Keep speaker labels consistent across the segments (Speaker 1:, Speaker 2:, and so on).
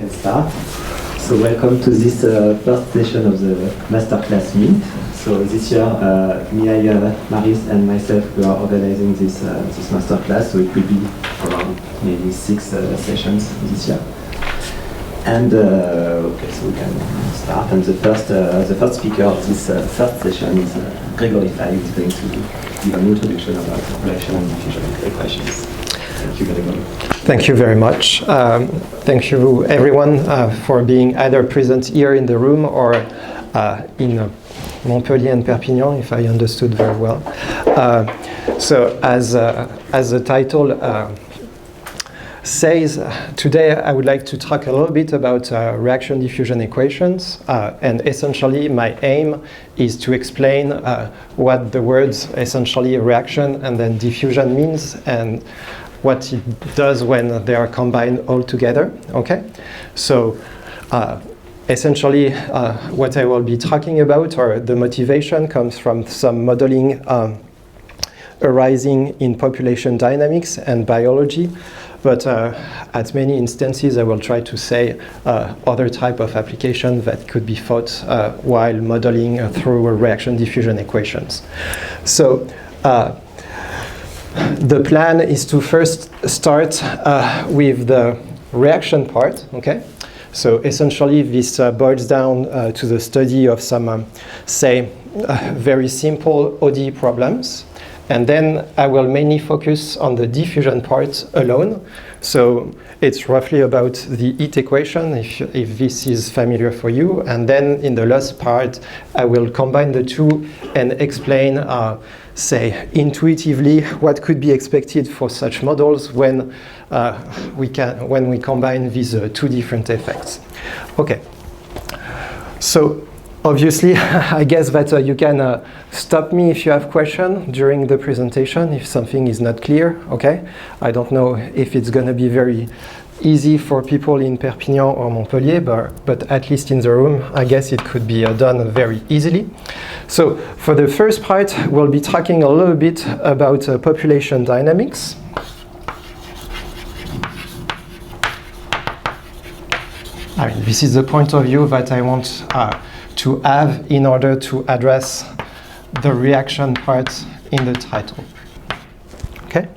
Speaker 1: can start. So welcome to this first session of the Masterclass Meet. So this year, Mia, Maris and myself, we are organizing this Masterclass, so it will be around maybe 6 sessions this year. And okay, so we can start. And the first speaker of this first session is Grégory Faye, who is going to give an introduction about reaction and diffusion equations. Thank you, Grégory.
Speaker 2: Thank you very much. Thank you, everyone, for being either present here in the room or in Montpellier and Perpignan, if I understood very well. So, as the title says, today I would like to talk a little bit about reaction diffusion equations, and essentially my aim is to explain what the words essentially reaction and then diffusion means and what it does when they are combined all together. Okay, so essentially what I will be talking about, or the motivation, comes from some modeling arising in population dynamics and biology. But at many instances, I will try to say other type of application that could be thought while modeling through reaction diffusion equations. So the plan is to first start with the reaction part. Okay. So essentially, this boils down to the study of some, say, very simple ODE problems. And then I will mainly focus on the diffusion part alone. So it's roughly about the heat equation, if this is familiar for you. And then in the last part, I will combine the two and explain, say, intuitively what could be expected for such models when we combine these two different effects. Okay. So obviously, I guess that you can stop me if you have questions during the presentation, if something is not clear, okay? I don't know if it's going to be very easy for people in Perpignan or Montpellier, but at least in the room, I guess it could be done very easily. So for the first part, we'll be talking a little bit about population dynamics. I mean, this is the point of view that I want to have in order to address the reaction part in the title. Okay?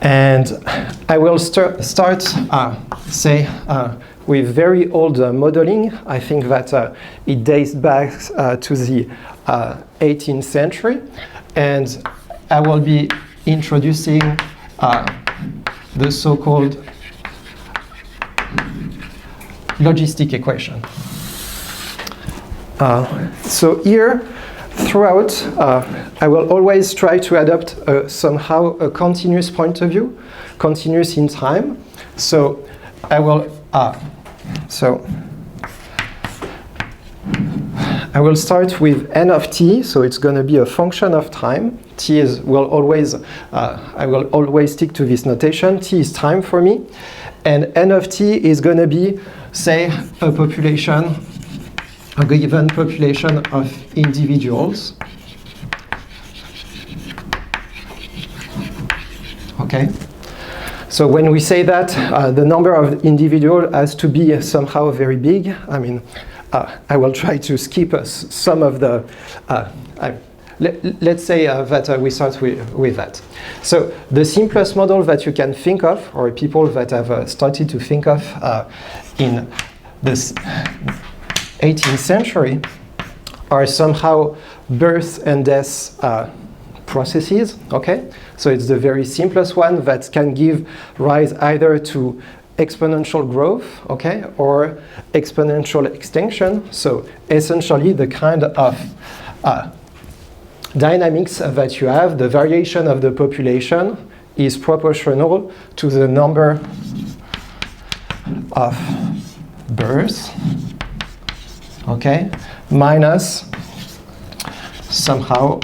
Speaker 2: And I will start with very old modeling. I think that it dates back to the 18th century. And I will be introducing the so-called logistic equation. So here, throughout, I will always try to adopt somehow a continuous point of view, continuous in time. So I will start with n of t. So it's going to be a function of time. T is I will always stick to this notation. T is time for me, and n of t is going to be, say, a given population of individuals. Okay. So when we say that the number of individuals has to be somehow very big, I mean, I will try to skip some of the. Let's say that we start with that. So the simplest model that you can think of, or people that have started to think of in this 18th century, are somehow birth and death processes. Okay, so it's the very simplest one that can give rise either to exponential growth, okay, or exponential extinction. So essentially, the kind of dynamics that you have, the variation of the population is proportional to the number of births, okay, minus somehow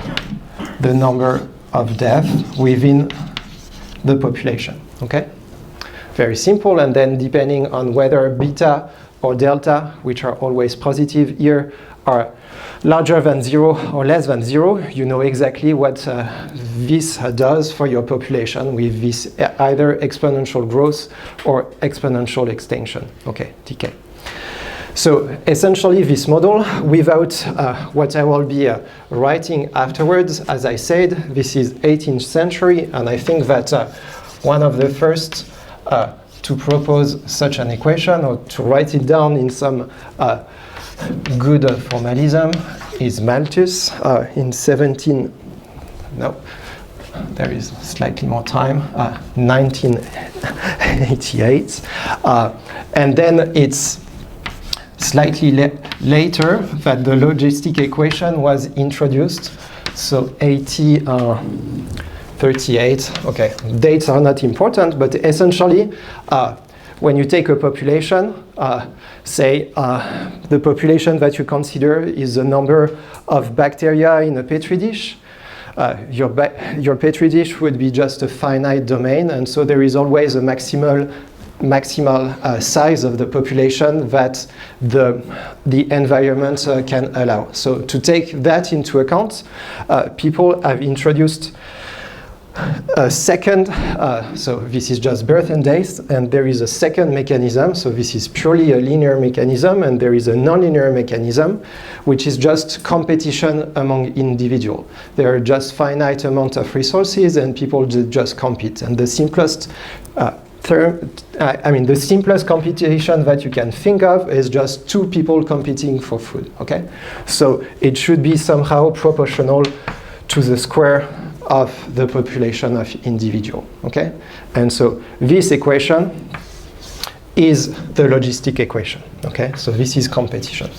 Speaker 2: the number of deaths within the population, okay? Very simple, and then depending on whether beta or delta, which are always positive here, are larger than 0 or less than 0, you know exactly what this does for your population with this either exponential growth or exponential extinction, okay, decay. So essentially this model, without what I will be writing afterwards, as I said, this is 18th century, and I think that one of the first to propose such an equation or to write it down in some good formalism is Malthus in 1988. And then it's slightly later that the logistic equation was introduced. So 38, okay, dates are not important, but essentially when you take a population, say the population that you consider is the number of bacteria in a petri dish, your petri dish would be just a finite domain, and so there is always a maximal size of the population that the environment can allow. So to take that into account, people have introduced a second, so this is just birth and death, and there is a second mechanism, so this is purely a linear mechanism, and there is a nonlinear mechanism, which is just competition among individuals. There are just finite amount of resources, and people just compete. And the simplest the simplest computation that you can think of is just two people competing for food, okay? So it should be somehow proportional to the square of the population of individual, okay? And so this equation is the logistic equation, okay? So this is competition.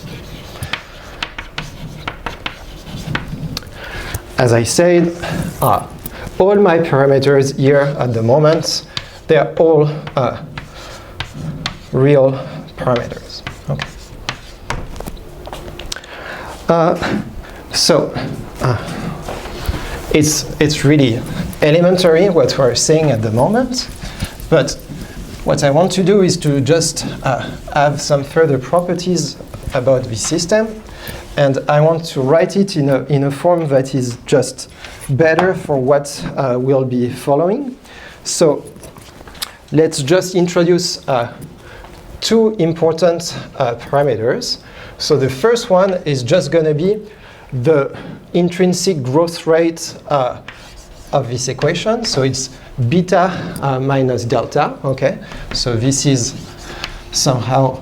Speaker 2: As I said, all my parameters here at the moment, they're all real parameters, okay? It's really elementary what we're saying at the moment, but what I want to do is to just have some further properties about this system, and I want to write it in a form that is just better for what we'll be following. So let's just introduce two important parameters. So the first one is just going to be the intrinsic growth rate of this equation. So it's beta minus delta, okay? So this is somehow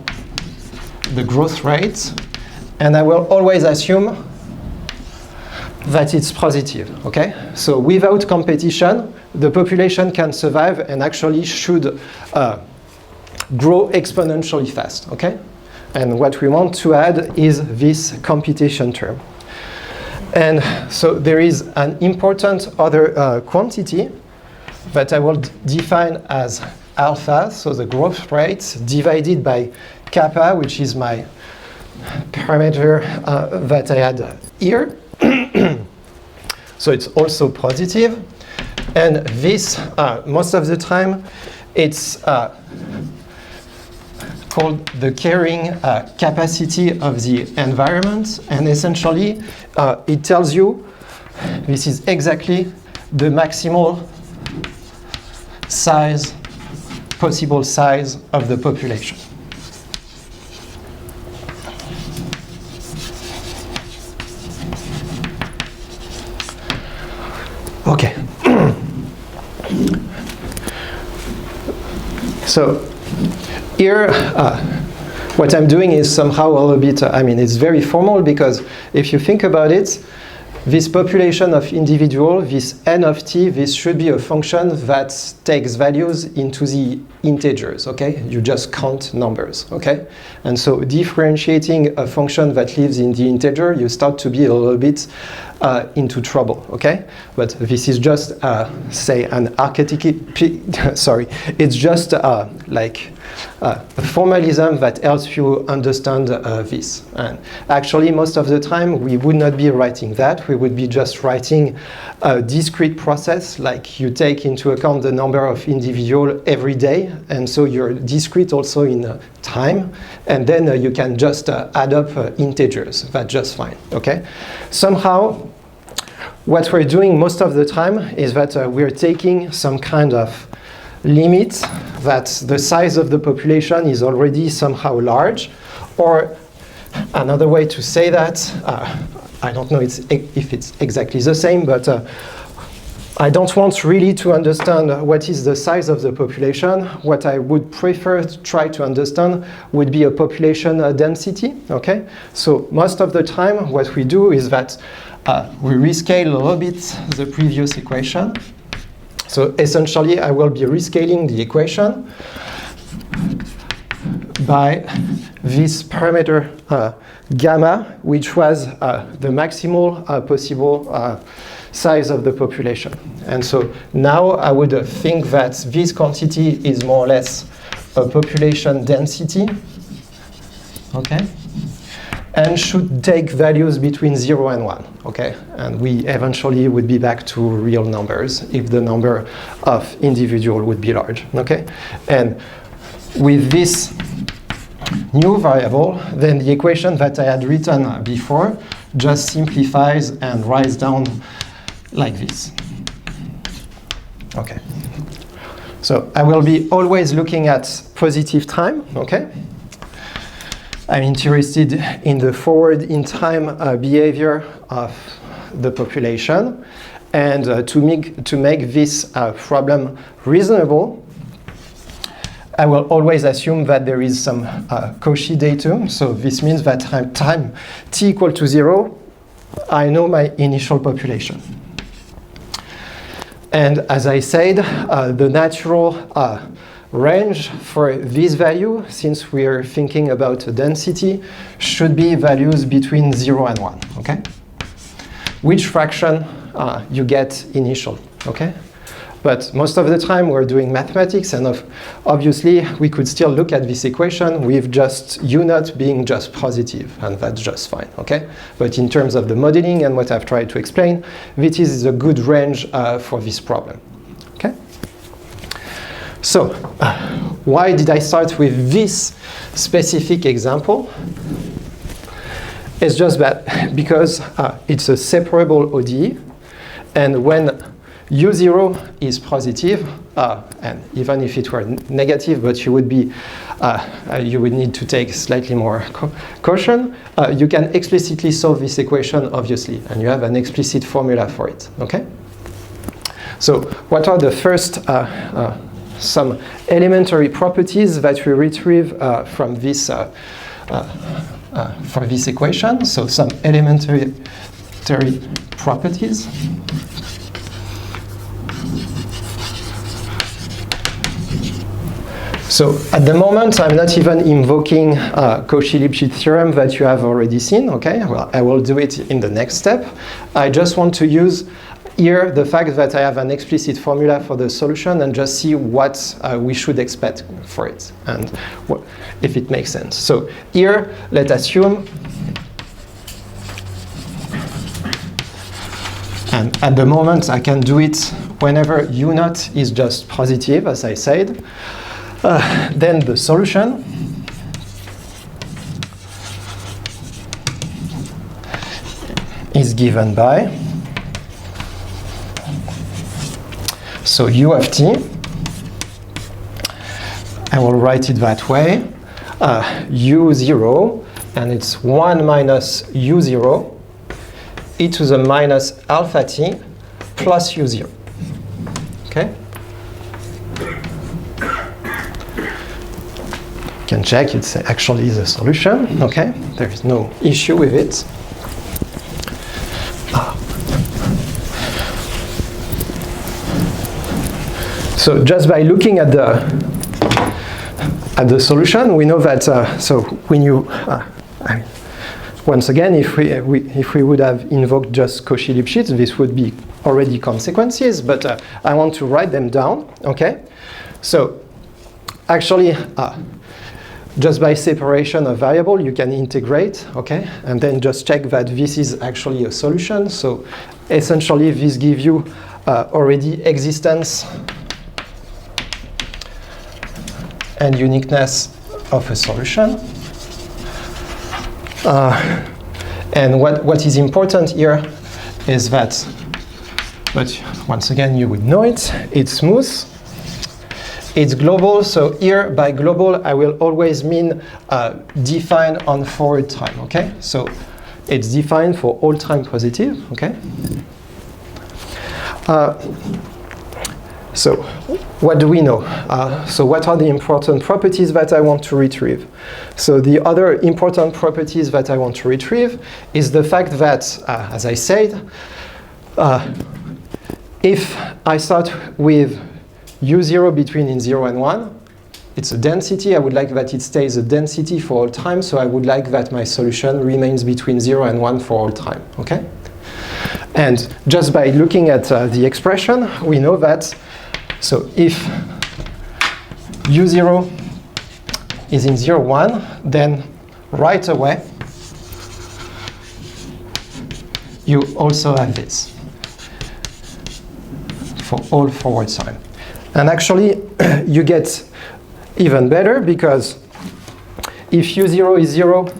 Speaker 2: the growth rate. And I will always assume that it's positive, okay? So without competition, the population can survive and actually should grow exponentially fast, okay? And what we want to add is this competition term. And so there is an important other quantity that I will define as alpha, so the growth rate divided by kappa, which is my parameter that I had here. So it's also positive. And this, most of the time, it's called the carrying capacity of the environment. And essentially, it tells you this is exactly the maximal size, possible size of the population. Okay. So here, what I'm doing is somehow a little bit, it's very formal, because if you think about it, this population of individual, this n of t, this should be a function that takes values into the integers, okay? You just count numbers, okay? And so differentiating a function that lives in the integer, you start to be a little bit into trouble, okay? But this is just, say, an archetype, sorry, it's just like a formalism that helps you understand this. And actually, most of the time, we would not be writing that. we would be just writing a discrete process, like you take into account the number of individuals every day, and so you're discrete also in time, and then you can just add up integers. That's just fine, okay? Somehow, what we're doing most of the time is that we're taking some kind of limit that the size of the population is already somehow large, or another way to say that, I don't know if it's exactly the same, but I don't want really to understand what is the size of the population. What I would prefer to try to understand would be a population density, okay? So most of the time what we do is that we rescale a little bit the previous equation. So essentially I will be rescaling the equation by this parameter gamma, which was the maximal possible size of the population. And so now I would think that this quantity is more or less a population density, okay? And should take values between 0 and 1, okay? And we eventually would be back to real numbers if the number of individuals would be large, okay? And with this new variable, then the equation that I had written before just simplifies and writes down like this. Okay. So I will be always looking at positive time, okay? I'm interested in the forward in time behavior of the population. And to make this problem reasonable, I will always assume that there is some Cauchy datum. So this means that at time t equal to 0, I know my initial population. And as I said, the natural range for this value, since we are thinking about density, should be values between 0 and 1, okay? Which fraction you get initially, okay? But most of the time we're doing mathematics, and obviously we could still look at this equation with just u naught being just positive, and that's just fine, okay? But in terms of the modeling and what I've tried to explain, this is a good range for this problem, okay? So, why did I start with this specific example? It's just that because it's a separable ODE, and when U0 is positive, and even if it were negative, but you would need to take slightly more caution, you can explicitly solve this equation, obviously, and you have an explicit formula for it, okay? So what are the first some elementary properties that we retrieve from this for this equation? So some elementary properties. So at the moment, I'm not even invoking Cauchy-Lipschitz theorem that you have already seen, okay? Well, I will do it in the next step. I just want to use here the fact that I have an explicit formula for the solution and just see what we should expect for it and if it makes sense. So here, let's assume, and at the moment I can do it whenever u naught is just positive, as I said. Then the solution is given by, so u of t, I will write it that way, u0, and it's 1 minus u0 e to the minus alpha t plus u0, okay? Can check, it's actually the solution, okay? There is no issue with it. So just by looking at the solution, we know that, so when you, once again, if we would have invoked just Cauchy-Lipschitz, this would be already consequences, but I want to write them down, okay? So actually, just by separation of variable, you can integrate, okay? And then just check that this is actually a solution. So essentially, this gives you already existence and uniqueness of a solution. And what is important here is that, but once again, you would know it, it's smooth. It's global, so here by global I will always mean defined on forward time, okay? So it's defined for all time positive, okay? So what do we know? So what are the important properties that I want to retrieve? So the other important properties that I want to retrieve is the fact that, as I said, if I start with U0 between in 0 and 1, it's a density. I would like that it stays a density for all time, so I would like that my solution remains between 0 and 1 for all time, okay? And just by looking at the expression, we know that, so if U0 is in 0, 1, then right away, you also have this for all forward time. And actually, you get even better, because if U0 is 0,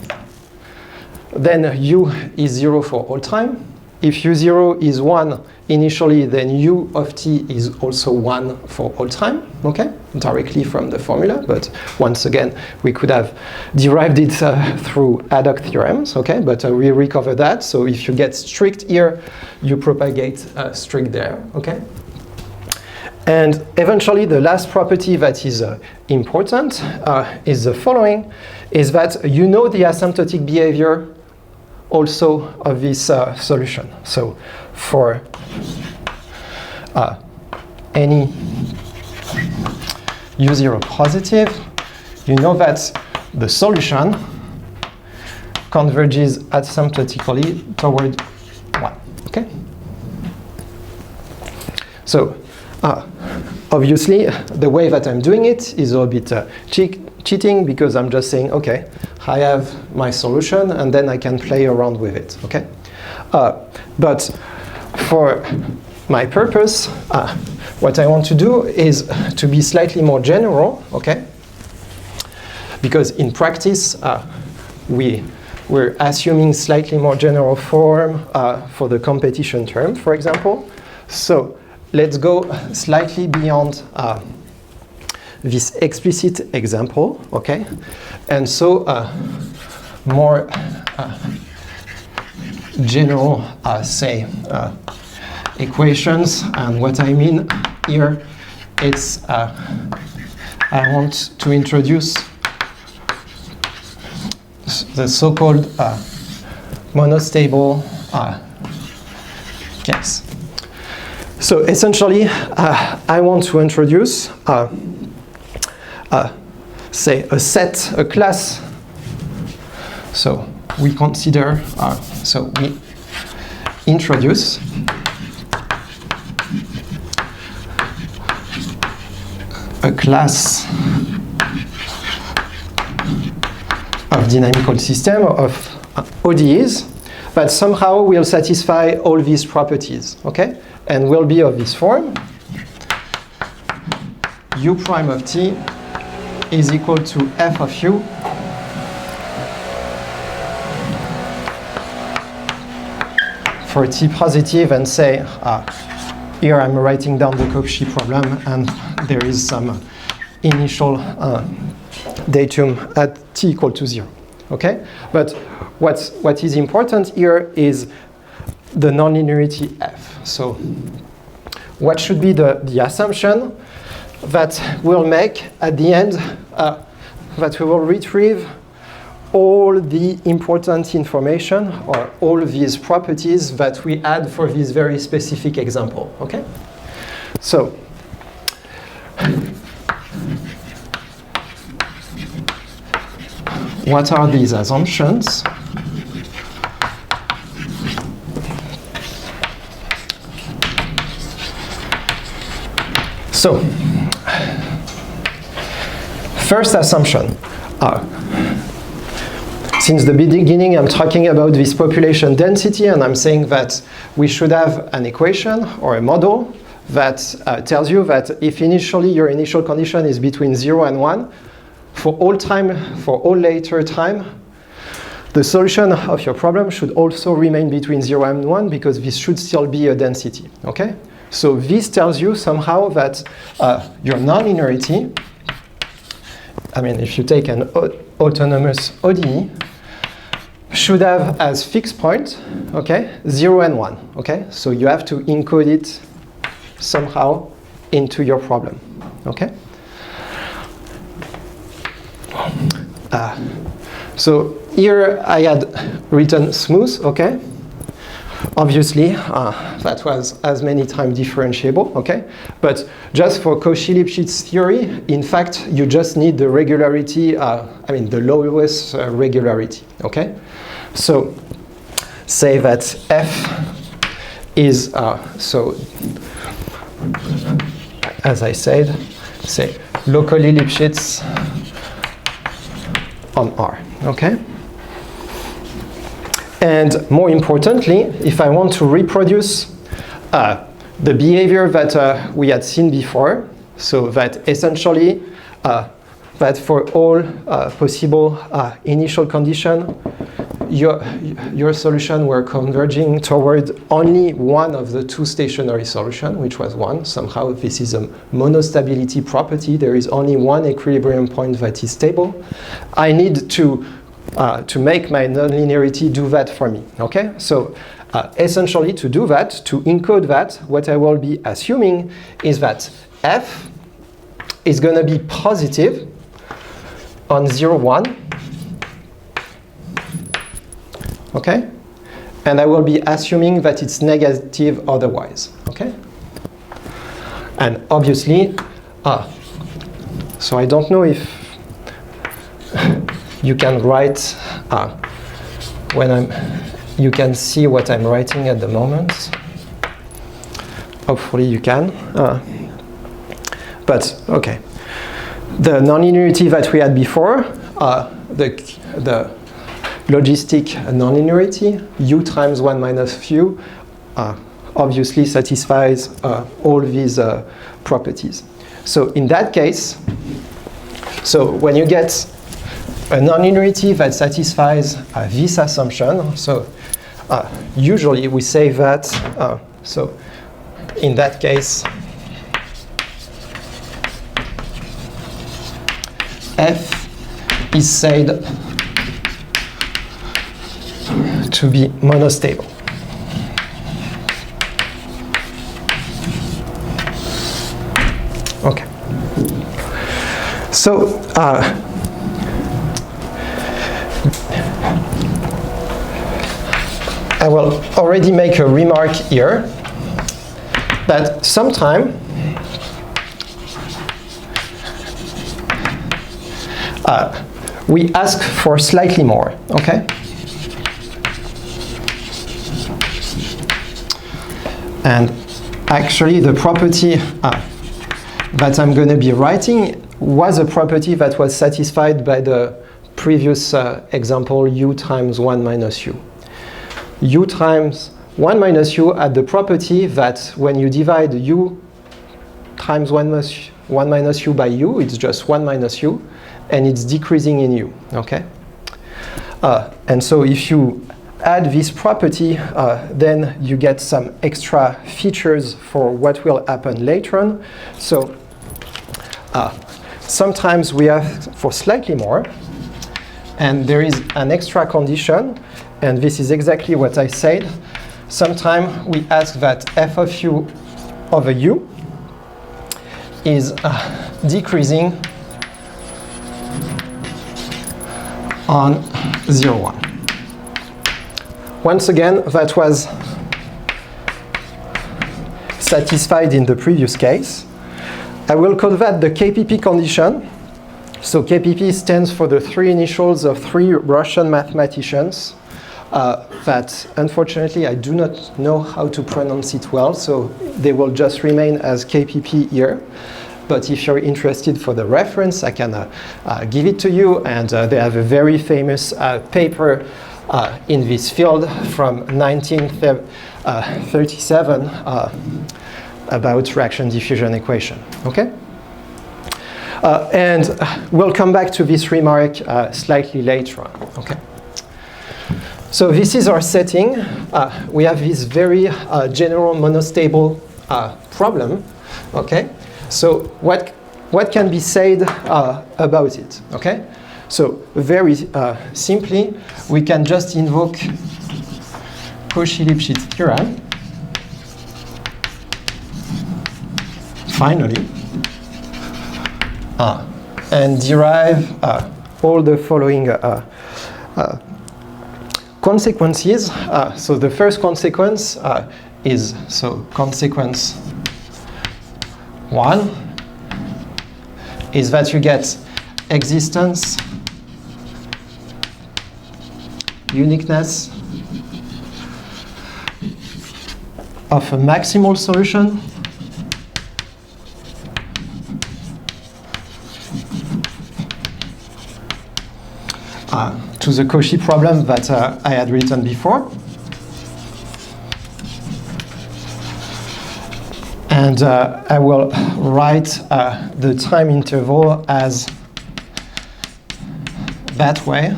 Speaker 2: then U is 0 for all time. If U0 is 1 initially, then U of t is also 1 for all time, okay? Directly from the formula, but once again, we could have derived it through ad hoc theorems, okay? But we recover that, so if you get strict here, you propagate strict there, okay? And eventually, the last property that is important is the following, is that you know the asymptotic behavior also of this solution. So for any U0 positive, you know that the solution converges asymptotically toward 1, okay? So obviously, the way that I'm doing it is a little bit cheating, because I'm just saying, okay, I have my solution, and then I can play around with it, okay? But for my purpose, what I want to do is to be slightly more general, okay? Because in practice, we're assuming slightly more general form for the competition term, for example. So let's go slightly beyond this explicit example, okay? And so more general, say, equations. And what I mean here, it's I want to introduce the so-called monostable case. So essentially, I want to introduce, say, a class. So we consider, so we introduce a class of dynamical system of ODEs that somehow will satisfy all these properties, okay? And will be of this form. U prime of t is equal to f of u for t positive, and say, here I'm writing down the Cauchy problem, and there is some initial datum at t equal to 0, okay? But what is important here is the nonlinearity f. So what should be the assumption that we'll make at the end, that we will retrieve all the important information or all these properties that we add for this very specific example, okay? So what are these assumptions? So, first assumption, Since the beginning, I'm talking about this population density, and I'm saying that we should have an equation or a model that tells you that if initially your initial condition is between 0 and 1, for all later time, the solution of your problem should also remain between 0 and 1, because this should still be a density, okay? So this tells you somehow that your nonlinearity, I mean, if you take an autonomous ODE, should have as fixed point, okay, 0 and 1, okay? So you have to encode it somehow into your problem, okay? So here I had written smooth, okay? Obviously, that was as many times differentiable, okay? But just for Cauchy-Lipschitz theory, in fact, you just need the regularity, the lowest regularity, okay? So say that F is, as I said, say locally Lipschitz on R, okay? And more importantly, if I want to reproduce the behavior that we had seen before, so that essentially that for all possible initial condition, your solution were converging toward only one of the two stationary solutions, which was 1. Somehow this is a monostability property. There is only one equilibrium point that is stable. I need to make my nonlinearity do that for me, okay? So essentially to do that, to encode that, what I will be assuming is that F is going to be positive on 0, 1, okay? And I will be assuming that it's negative otherwise, okay? And obviously, so I don't know if you can write you can see what I'm writing at the moment. Hopefully you can. But okay, the nonlinearity that we had before, the logistic nonlinearity, u times 1 minus u, obviously satisfies all these properties. So in that case, so when you get a nonlinearity that satisfies this assumption, so usually we say that, so in that case, F is said to be monostable. Okay. So, I will already make a remark here that sometimes we ask for slightly more, okay? And actually the property that I'm going to be writing was a property that was satisfied by the previous example, u times 1 minus u. U times 1 minus u had the property that when you divide u times 1 minus u by u, it's just 1 minus u, and it's decreasing in u, okay? And so if you add this property, then you get some extra features for what will happen later on. So sometimes we ask for slightly more, and there is an extra condition, and this is exactly what I said. Sometimes we ask that f of u over u is decreasing on 0, 1. Once again, that was satisfied in the previous case. I will call that the KPP condition. So KPP stands for the 3 initials of 3 Russian mathematicians that unfortunately I do not know how to pronounce it well, so they will just remain as KPP here. but if you're interested for the reference, I can give it to you. And they have a very famous paper in this field from 1937 about reaction diffusion equation. Okay? And we'll come back to this remark slightly later on. Okay? So this is our setting. We have this very general monostable problem. Okay? So what can be said about it? Okay? So very simply, we can just invoke Cauchy-Lipschitz theorem. Finally. And derive all the following consequences. So the first consequence is, so consequence 1 is that you get existence, uniqueness of a maximal solution to the Cauchy problem that I had written before. And I will write the time interval as that way,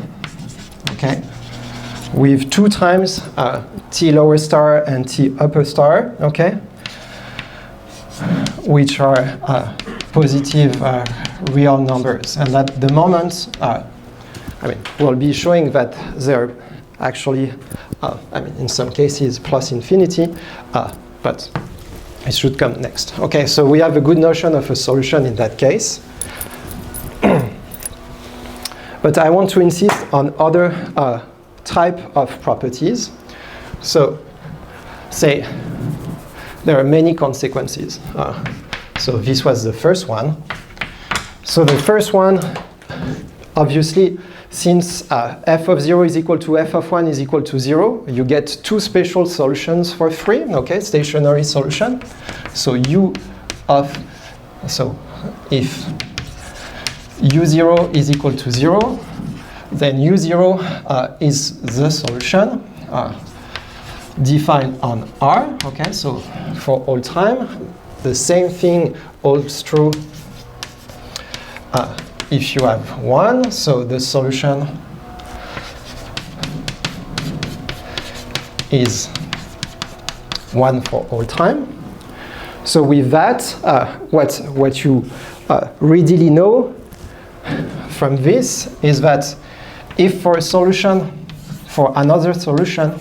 Speaker 2: okay, with 2 times t lower star and t upper star, okay, which are positive real numbers. And at the moment, we'll be showing that they're actually, in some cases plus infinity, but it should come next. Okay, so we have a good notion of a solution in that case. But I want to insist on other type of properties. So, say, there are many consequences. So this was the first one. So the first one, obviously, since f of 0 is equal to f of 1 is equal to 0, you get 2 special solutions for free, okay, stationary solution. So so if u0 is equal to 0, then u0 is the solution defined on R, okay, so for all time. The same thing holds true if you have 1, so the solution is 1 for all time. So with that, what you readily know from this is that if for a solution, for another solution,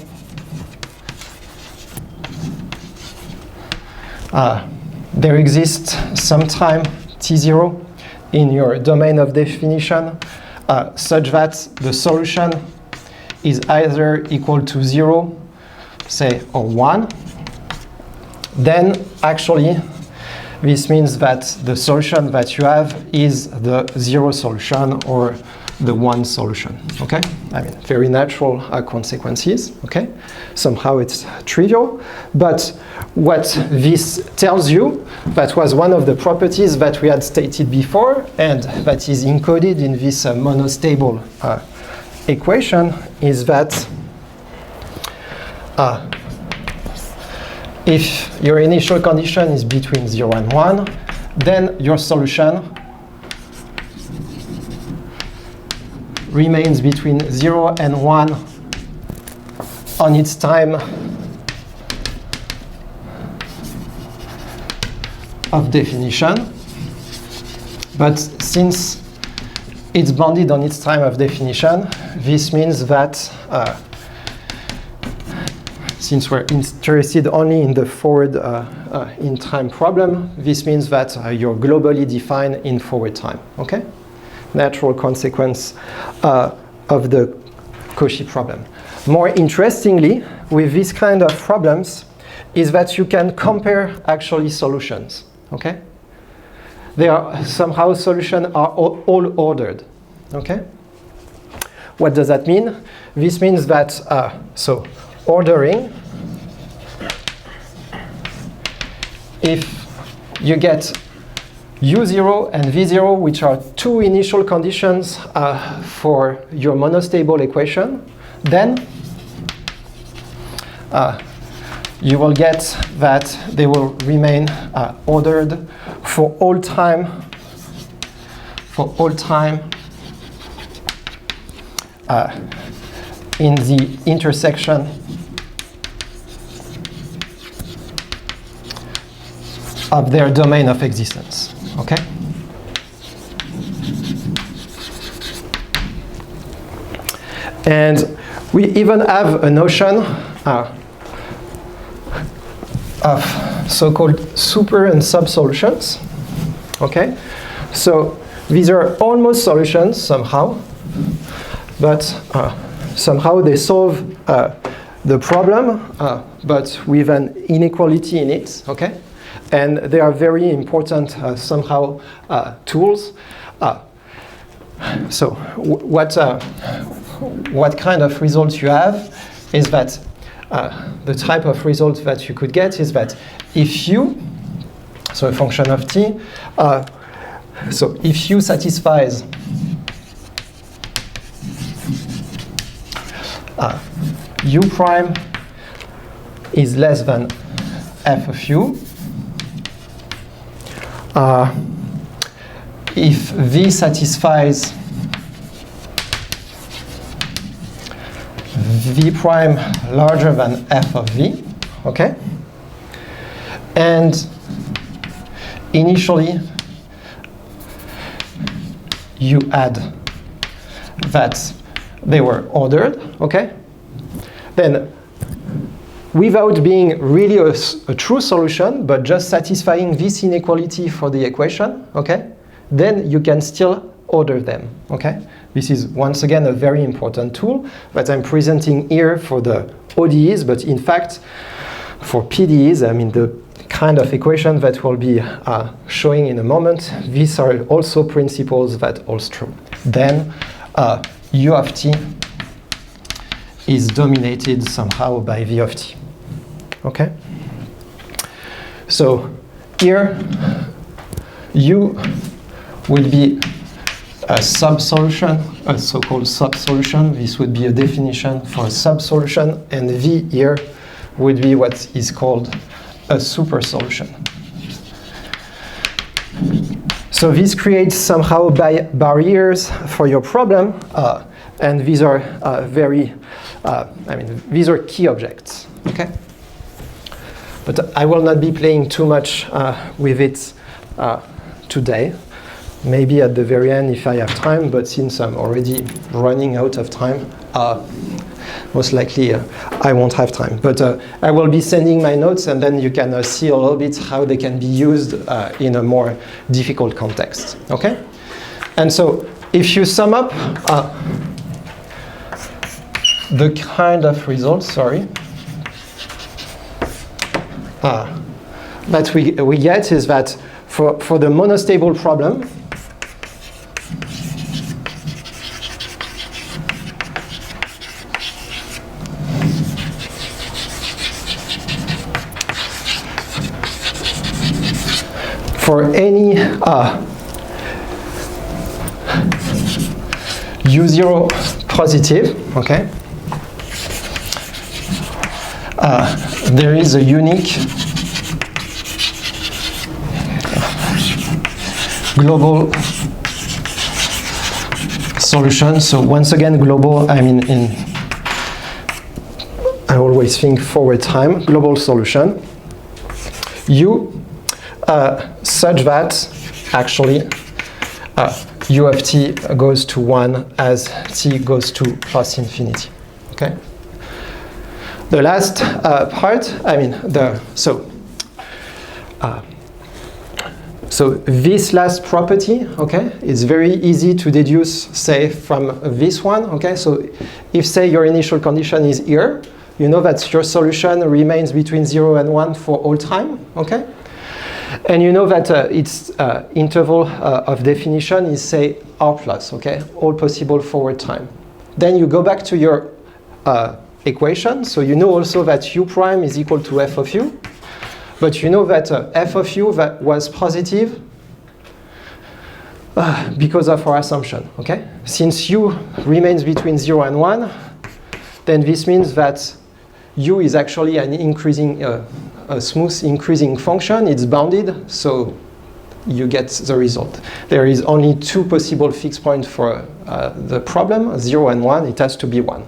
Speaker 2: there exists some time t0 in your domain of definition such that the solution is either equal to 0, say, or 1, then actually this means that the solution that you have is the 0 solution or the 1 solution, okay? Very natural consequences, okay? Somehow it's trivial, but what this tells you, that was one of the properties that we had stated before, and that is encoded in this monostable equation, is that if your initial condition is between 0 and 1, then your solution remains between 0 and 1 on its time of definition. But since it's bounded on its time of definition, this means that since we're interested only in the forward in time problem, this means that you're globally defined in forward time, okay? Natural consequence of the Cauchy problem. More interestingly, with this kind of problems, is that you can compare actually solutions, okay? They are somehow solutions are all ordered, okay? What does that mean? This means that, so ordering, if you get U0 and V0, which are two initial conditions for your monostable equation, then you will get that they will remain ordered for all time in the intersection of their domain of existence. Okay? And we even have a notion of so-called super and sub-solutions. Okay? So these are almost solutions somehow, but somehow they solve the problem, but with an inequality in it. Okay? And they are very important somehow tools. So what kind of results you have is that the type of result that you could get is that if u, so a function of t, so if u satisfies u prime is less than f of u, if v satisfies v prime larger than f of v, okay? And initially you add that they were ordered, okay? Then without being really a true solution, but just satisfying this inequality for the equation, okay? Then you can still order them, okay? This is, once again, a very important tool that I'm presenting here for the ODEs, but in fact, for PDEs, I mean, the kind of equation that we'll be showing in a moment, these are also principles that hold true. Then U of t is dominated somehow by V of t, okay? So here, U will be a sub-solution, a so-called sub-solution. This would be a definition for a sub-solution, and V here would be what is called a super-solution. So this creates somehow barriers for your problem, and these are these are key objects, okay? But I will not be playing too much with it today. Maybe at the very end if I have time, but since I'm already running out of time, most likely I won't have time. But I will be sending my notes, and then you can see a little bit how they can be used in a more difficult context, okay? And so if you sum up the kind of results, that we get is that for the monostable problem, for any U0 positive, okay, there is a unique global solution. So once again, global, I mean, I always think forward time, global solution. U such that actually U of t goes to 1 as t goes to plus infinity, okay? The last part, I mean, so this last property, okay, is very easy to deduce, say, from this one, okay? So if, say, your initial condition is here, you know that your solution remains between 0 and 1 for all time, okay? And you know that its interval of definition is, say, R plus, okay? All possible forward time. Then you go back to your equation, so you know also that U prime is equal to f of u, but you know that f of u that was positive because of our assumption, okay? Since u remains between 0 and 1, then this means that u is actually an increasing, a smooth increasing function. It's bounded, so you get the result. There is only two possible fixed points for the problem, 0 and 1. It has to be 1.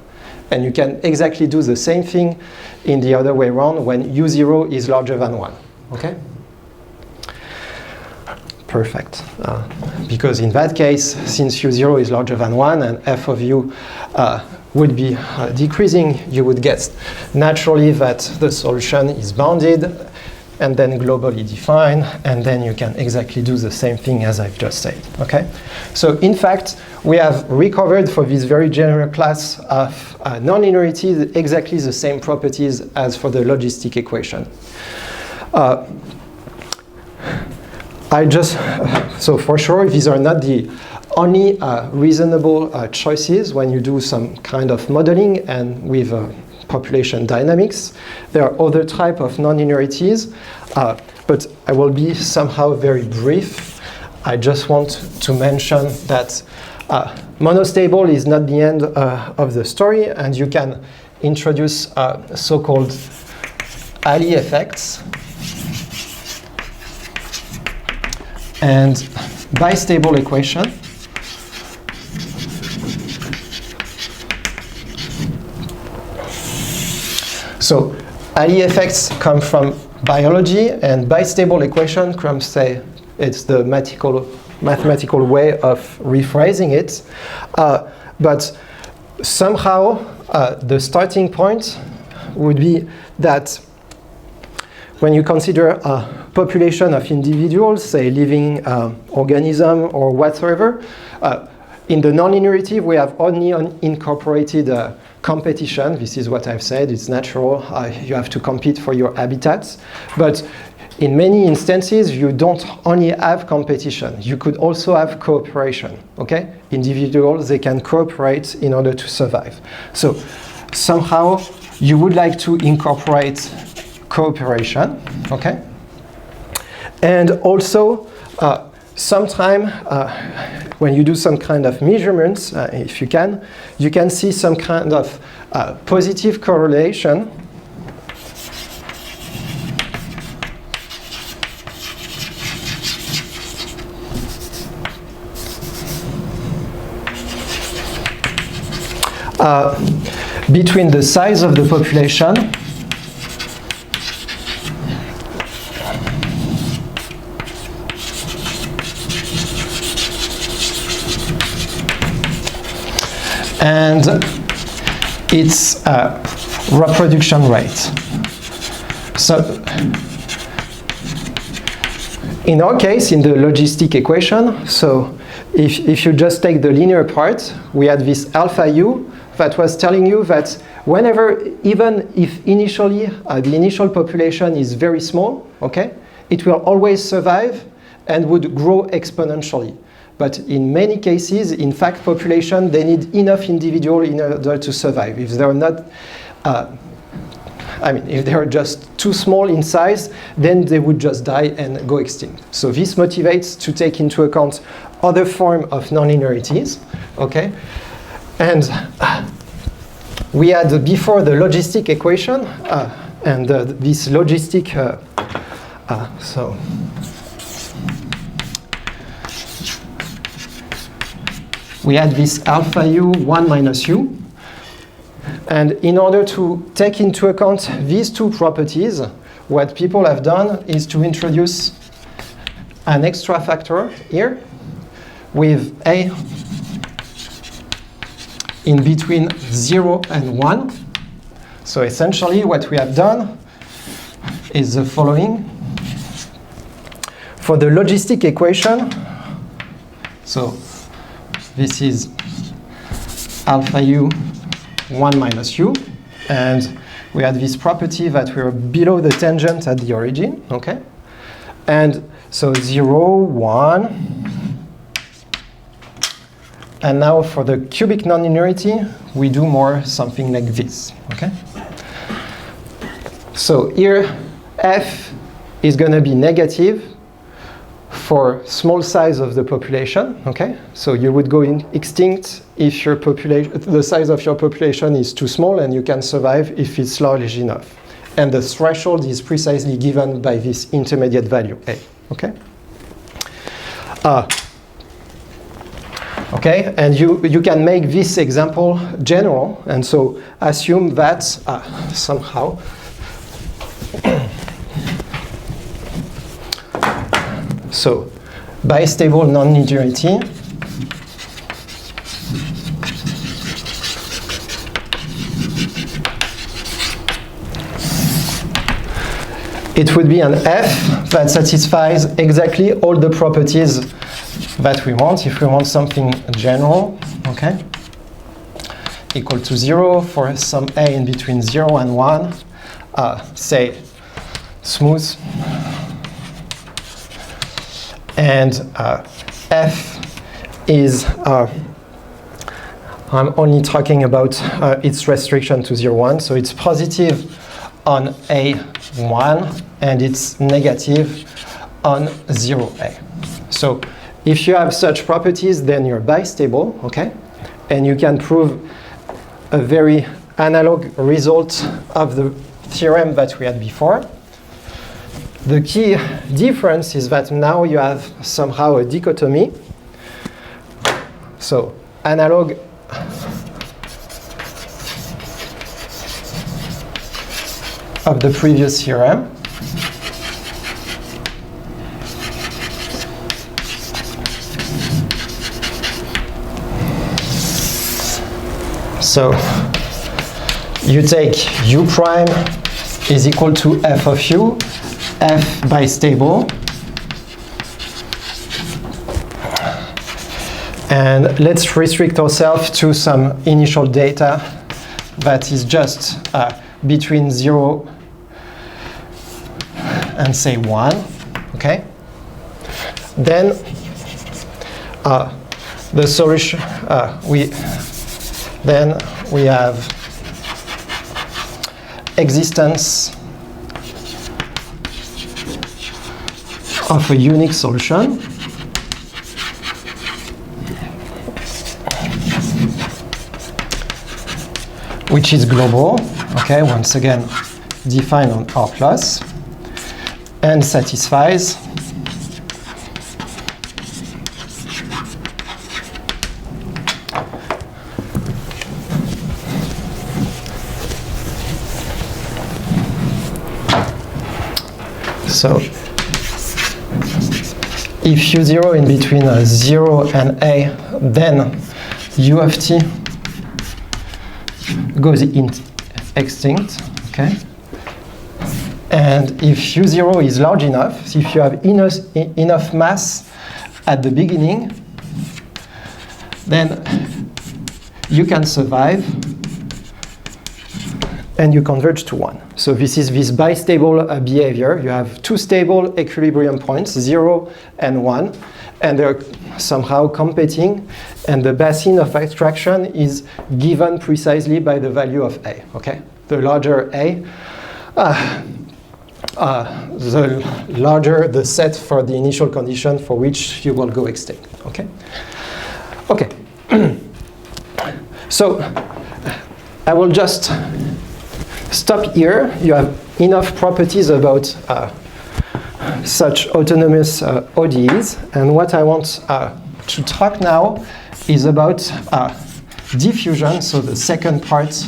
Speaker 2: And you can exactly do the same thing in the other way around when u0 is larger than 1, okay? Perfect. Because in that case, since u0 is larger than 1 and f of u would be decreasing, you would get naturally that the solution is bounded and then globally defined, and then you can exactly do the same thing as I've just said, okay? So in fact, we have recovered for this very general class of nonlinearity exactly the same properties as for the logistic equation. So for sure, these are not the only reasonable choices when you do some kind of modeling and with population dynamics. There are other types of nonlinearities, but I will be somehow very brief. I just want to mention that monostable is not the end of the story, and you can introduce so-called alley effects and bistable equation. So alley effects come from biology, and bistable equation comes, say, it's the mathematical way of rephrasing it. But somehow the starting point would be that when you consider a population of individuals, say living organism or whatsoever, in the nonlinearity we have only incorporated competition. This is what I've said, it's natural, you have to compete for your habitats. But in many instances, you don't only have competition, you could also have cooperation, okay? Individuals, they can cooperate in order to survive. So somehow you would like to incorporate cooperation, okay? And also, sometime when you do some kind of measurements, if you can see some kind of positive correlation between the size of the population and its reproduction rate. So in our case, in the logistic equation, so if you just take the linear part, we had this alpha u that was telling you that whenever, even if initially the initial population is very small, okay, it will always survive and would grow exponentially. But in many cases, in fact, population, they need enough individual in order to survive. If they're not, if they're just too small in size, then they would just die and go extinct. So this motivates to take into account other form of nonlinearities, okay? And we had before the logistic equation, and this logistic, so we had this alpha u 1 minus u. And in order to take into account these two properties, what people have done is to introduce an extra factor here with a in between 0 and 1. So essentially what we have done is the following. For the logistic equation, so this is alpha u 1 minus u, and we had this property that we're below the tangent at the origin, okay? And so 0, 1, and now for the cubic nonlinearity, we do more something like this, okay? So here, f is gonna be negative for small size of the population, okay? So you would go extinct if your the size of your population is too small, and you can survive if it's large enough. And the threshold is precisely given by this intermediate value, A, okay? Okay, and you can make this example general, and so assume that somehow so bistable non-linearity it would be an F that satisfies exactly all the properties that we want, if we want something general, okay? Equal to 0 for some A in between 0 and 1, say smooth. And F is, I'm only talking about its restriction to 0, 1, so it's positive on A1 and it's negative on 0A. So if you have such properties, then you're bistable, okay? And you can prove a very analog result of the theorem that we had before. The key difference is that now you have somehow a dichotomy. So analog of the previous theorem. So you take u prime is equal to f of u, f bistable, and let's restrict ourselves to some initial data that is just between 0 and say 1, okay? Then the solution, then we have existence of a unique solution which is global, okay, once again defined on R plus, and satisfies so if u0 in between 0 and A, then u of t goes extinct, okay? And if u0 is large enough, if you have enough mass at the beginning, then you can survive and you converge to 1. So this is this bistable behavior. You have two stable equilibrium points, 0 and 1, and they're somehow competing, and the basin of extraction is given precisely by the value of A, okay? The larger A, the larger the set for the initial condition for which you will go extinct, okay? Okay, so I will just stop here. You have enough properties about such autonomous ODEs, and what I want to talk now is about diffusion, so the second part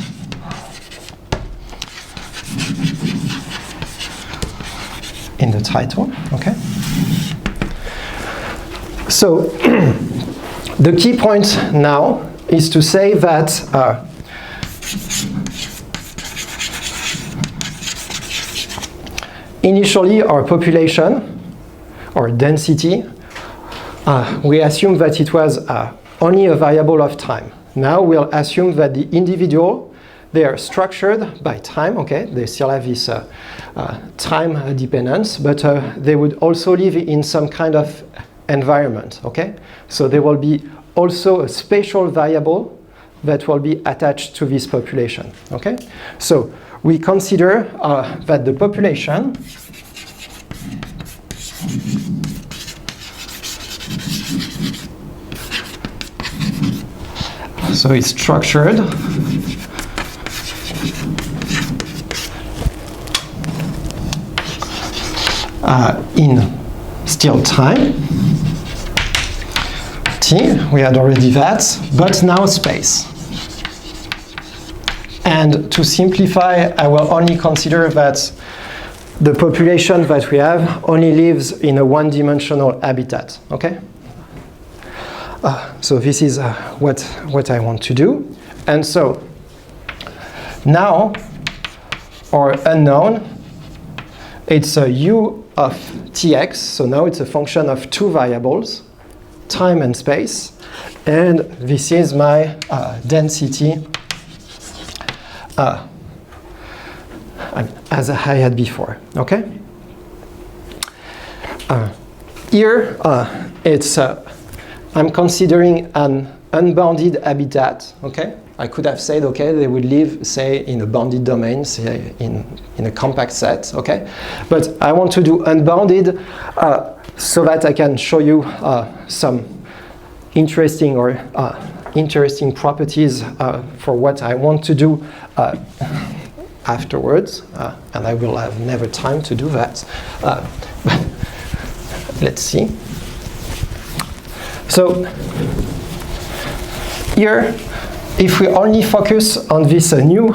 Speaker 2: in the title, okay? So the key point now is to say that initially our population, or density, we assume that it was only a variable of time. Now we'll assume that the individual, they are structured by time, okay? They still have this time dependence, but they would also live in some kind of environment, okay? So there will be also a spatial variable that will be attached to this population, okay? So we consider that the population So it's structured in still time, t, we had already that, but now space. And to simplify, I will only consider that the population that we have only lives in a one-dimensional habitat, okay? So this is what I want to do. And so now our unknown, it's a u of tx, so now it's a function of two variables, time and space, and this is my density as I had before, okay? Here, it's I'm considering an unbounded habitat, okay? I could have said, okay, they would live, say, in a bounded domain, say, in a compact set, okay? But I want to do unbounded so that I can show you some interesting properties for what I want to do afterwards, and I will have never time to do that. But let's see. So here, if we only focus on this new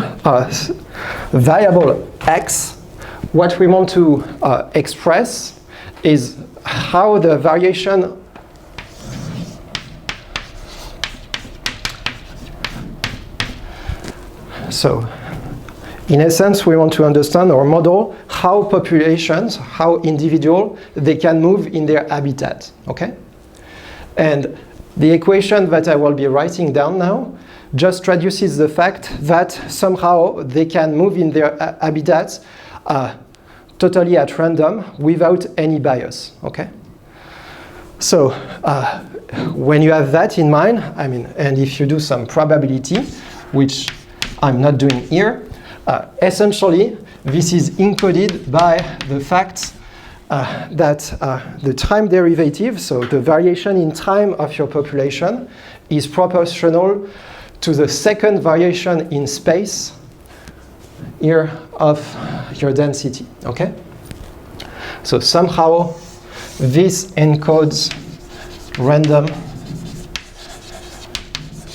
Speaker 2: variable x, what we want to express is how the variation so in essence, we want to understand or model how populations, how individual, they can move in their habitat, okay? And the equation that I will be writing down now just traduces the fact that somehow they can move in their habitats totally at random without any bias, okay? So when you have that in mind, I mean, and if you do some probability, which I'm not doing here, essentially this is encoded by the fact that the time derivative, so the variation in time of your population, is proportional to the second variation in space here of your density, okay? So somehow this encodes random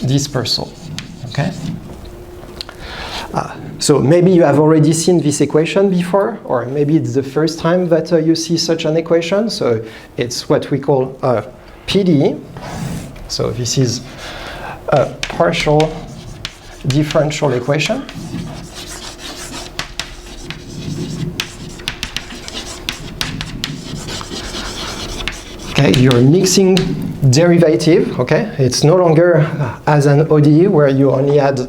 Speaker 2: dispersal, okay? So maybe you have already seen this equation before, or maybe it's the first time that you see such an equation. So it's what we call PDE. So this is a partial differential equation. Okay, you're mixing derivative, okay? It's no longer as an ODE where you only had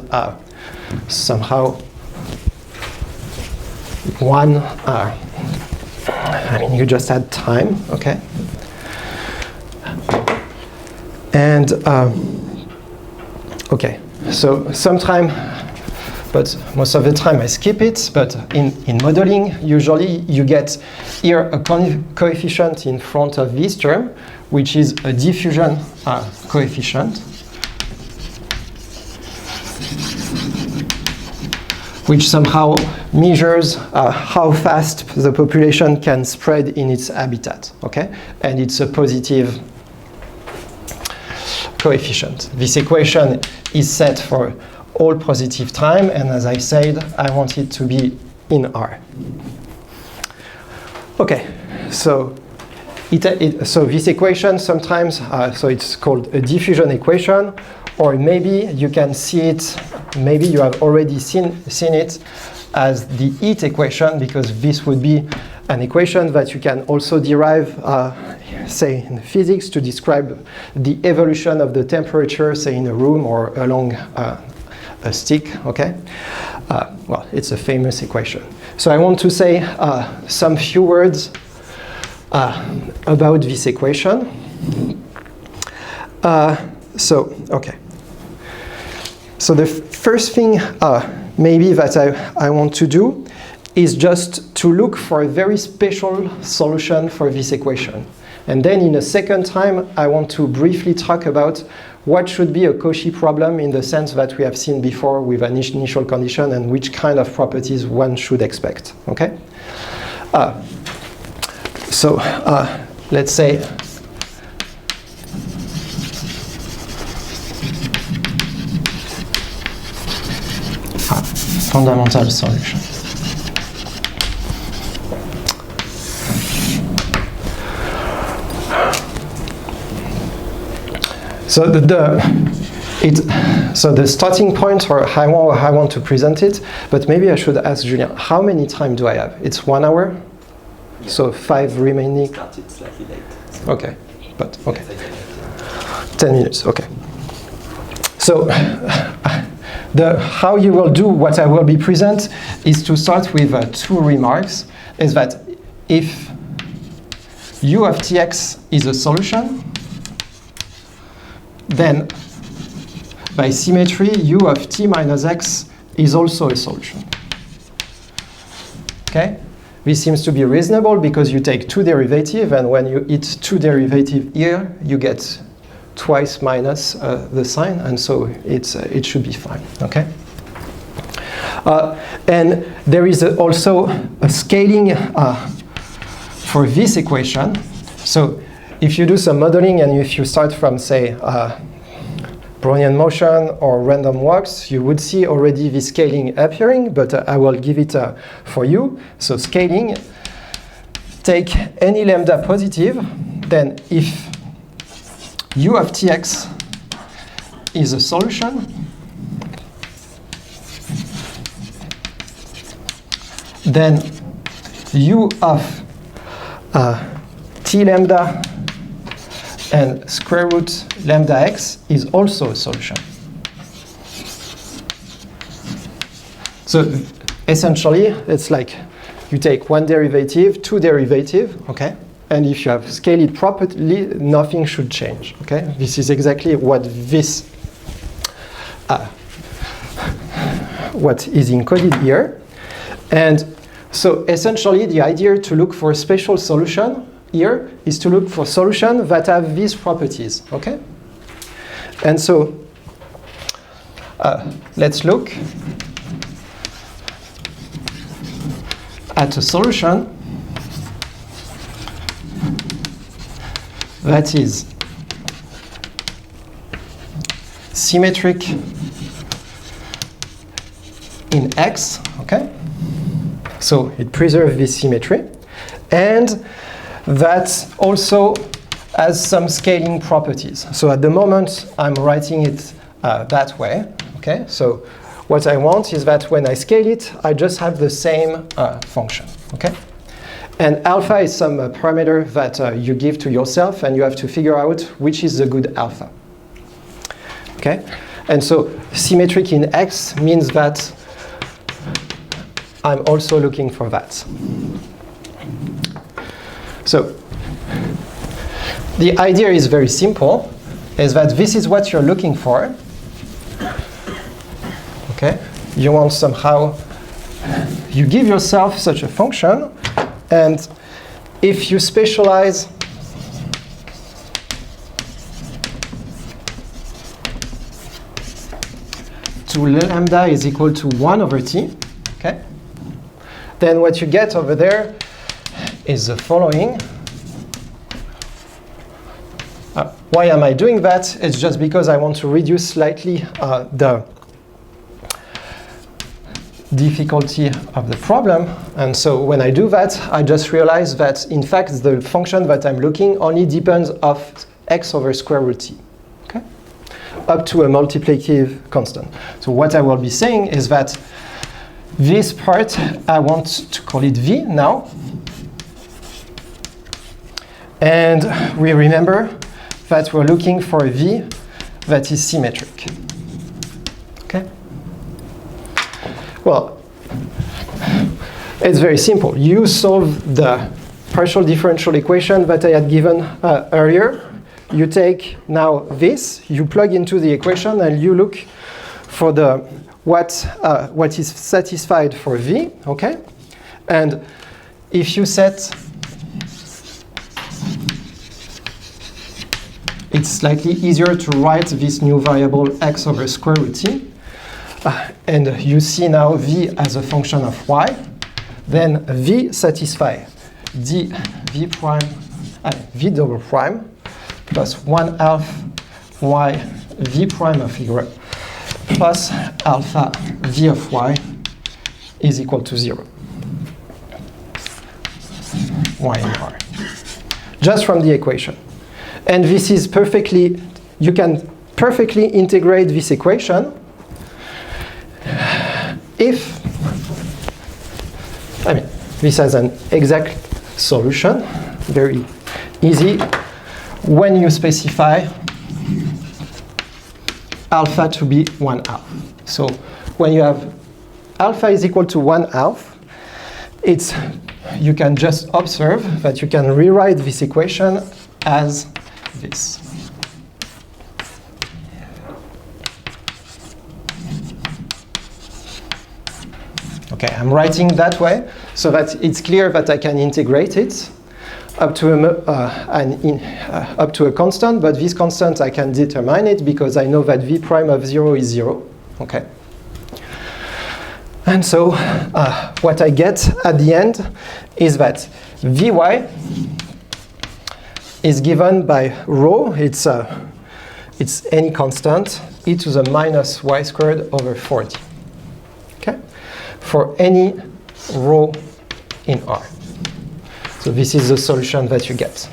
Speaker 2: somehow one, I mean, you just had time, okay? And, okay, so sometime, but most of the time I skip it, but in modeling, usually you get here a coefficient in front of this term, which is a diffusion coefficient, which somehow measures how fast the population can spread in its habitat, okay? And it's a positive coefficient. This equation is set for all positive time, and as I said, I want it to be in R. Okay, so so this equation sometimes, so it's called a diffusion equation, or maybe you can see it, maybe you have already seen it as the heat equation, because this would be an equation that you can also derive, say, in physics to describe the evolution of the temperature, say, in a room or along a stick, okay? Well, it's a famous equation. So I want to say some few words about this equation. Okay. So the first thing maybe that I want to do is just to look for a very special solution for this equation. And then in a second time, I want to briefly talk about what should be a Cauchy problem in the sense that we have seen before with an initial condition and which kind of properties one should expect, okay? Let's say fundamental solution. So the starting point, or how I want to present it, but maybe I should ask Julien, how many time do I have? It's 1 hour? Yeah. So 5 remaining?
Speaker 1: Started slightly late.
Speaker 2: Okay, but okay. 10 minutes, okay. So how you will do what I will be present is to start with 2 remarks, is that if u of tx is a solution, then by symmetry, u of t minus x is also a solution. Okay? This seems to be reasonable because you take 2 derivatives, and when you eat 2 derivatives here, you get twice minus the sign, and so it should be fine. Okay? And there is also a scaling for this equation. So if you do some modeling and if you start from, say, Brownian motion or random walks, you would see already the scaling appearing, but I will give it for you. So scaling, take any lambda positive, then if u of tx is a solution, then u of t lambda and square root lambda x is also a solution. So essentially, it's like you take 1 derivative, 2 derivative, okay? And if you have scaled it properly, nothing should change, okay? This is exactly what this, what is encoded here. And so essentially, the idea to look for a special solution here is to look for solutions that have these properties, okay? And so let's look at a solution that is symmetric in X, okay? So it preserves this symmetry, and that also has some scaling properties. So at the moment, I'm writing it that way, okay? So what I want is that when I scale it, I just have the same function, okay? And alpha is some parameter that you give to yourself, and you have to figure out which is the good alpha, okay? And so symmetric in X means that I'm also looking for that. So the idea is very simple, is that this is what you're looking for. Okay? You want somehow, you give yourself such a function, and if you specialize to lambda is equal to 1 over t, okay? Then what you get over there is the following. Why am I doing that? It's just because I want to reduce slightly the difficulty of the problem. And so when I do that, I just realize that, in fact, the function that I'm looking only depends of x over square root t, okay? Up to a multiplicative constant. So what I will be saying is that this part, I want to call it v now. And we remember that we're looking for a v that is symmetric. Okay? Well, it's very simple. You solve the partial differential equation that I had given earlier. You take now this, you plug into the equation, and you look for the what is satisfied for v, okay? And if you set it's slightly easier to write this new variable x over square root t. And you see now v as a function of y. Then v satisfy d v prime, v double prime plus 1/2 y v prime of y plus alpha v of y is equal to 0. Y in R. Just from the equation. And this is perfectly, you can perfectly integrate this equation if, this has an exact solution, very easy, when you specify alpha to be 1/2. So when you have alpha is equal to 1/2, you can just observe that you can rewrite this equation as this. Okay, I'm writing that way so that it's clear that I can integrate it up to a constant, but this constant I can determine it because I know that v prime of 0 is 0. Okay. And so what I get at the end is that Vy is given by rho, it's any constant, e to the minus y squared over 40. Okay? For any rho in R. So this is the solution that you get.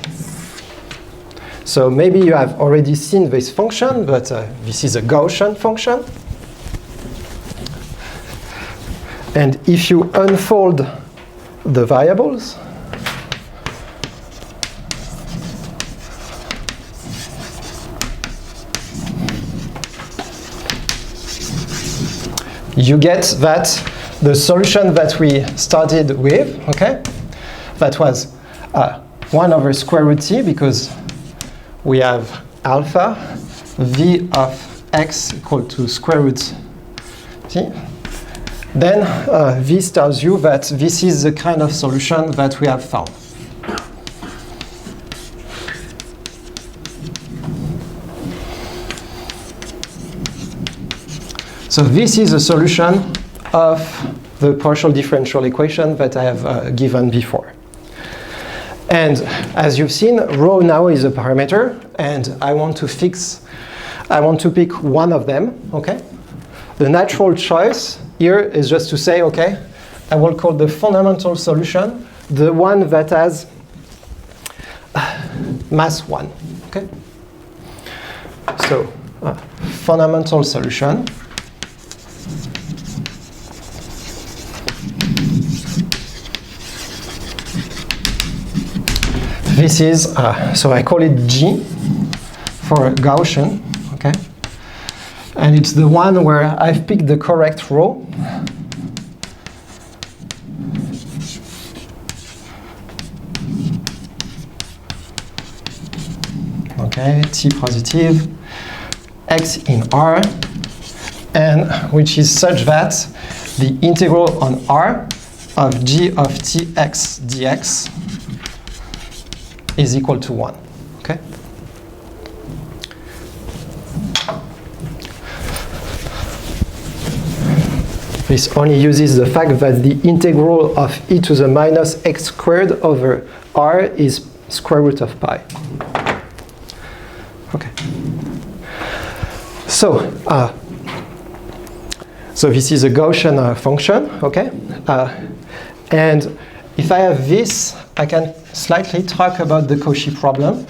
Speaker 2: So maybe you have already seen this function, but this is a Gaussian function. And if you unfold the variables, you get that the solution that we started with, okay, that was 1 over square root t, because we have alpha v of x equal to square root t. Then this tells you that this is the kind of solution that we have found. So this is a solution of the partial differential equation that I have given before. And as you've seen, rho now is a parameter, and I want to pick one of them, okay? The natural choice here is just to say, okay, I will call the fundamental solution the one that has mass 1, okay? So, fundamental solution. This is, so I call it G for Gaussian, okay? And it's the one where I've picked the correct row. Okay, T positive, X in R, and which is such that the integral on R of G of Tx dx is equal to 1, okay? This only uses the fact that the integral of e to the minus x squared over r is square root of pi. Okay. So, so this is a Gaussian function, okay? And if I have this, I can slightly talk about the Cauchy problem.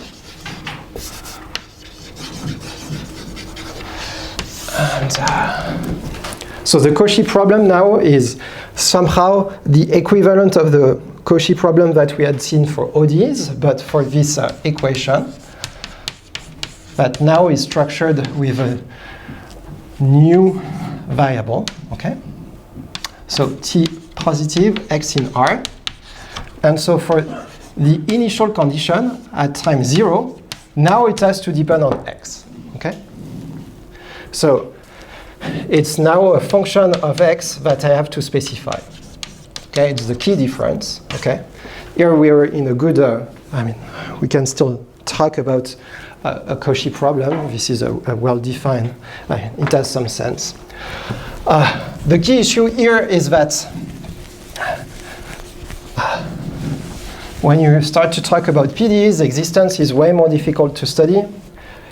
Speaker 2: And so the Cauchy problem now is somehow the equivalent of the Cauchy problem that we had seen for ODEs, but for this equation that now is structured with a new variable, okay? So T positive, X in R. And so for the initial condition at time 0, now it has to depend on X, okay? So it's now a function of X that I have to specify. Okay, it's the key difference, okay? Here we are in a good, I mean, we can still talk about a Cauchy problem. This is a well-defined, it has some sense. The key issue here is that when you start to talk about PDEs, existence is way more difficult to study.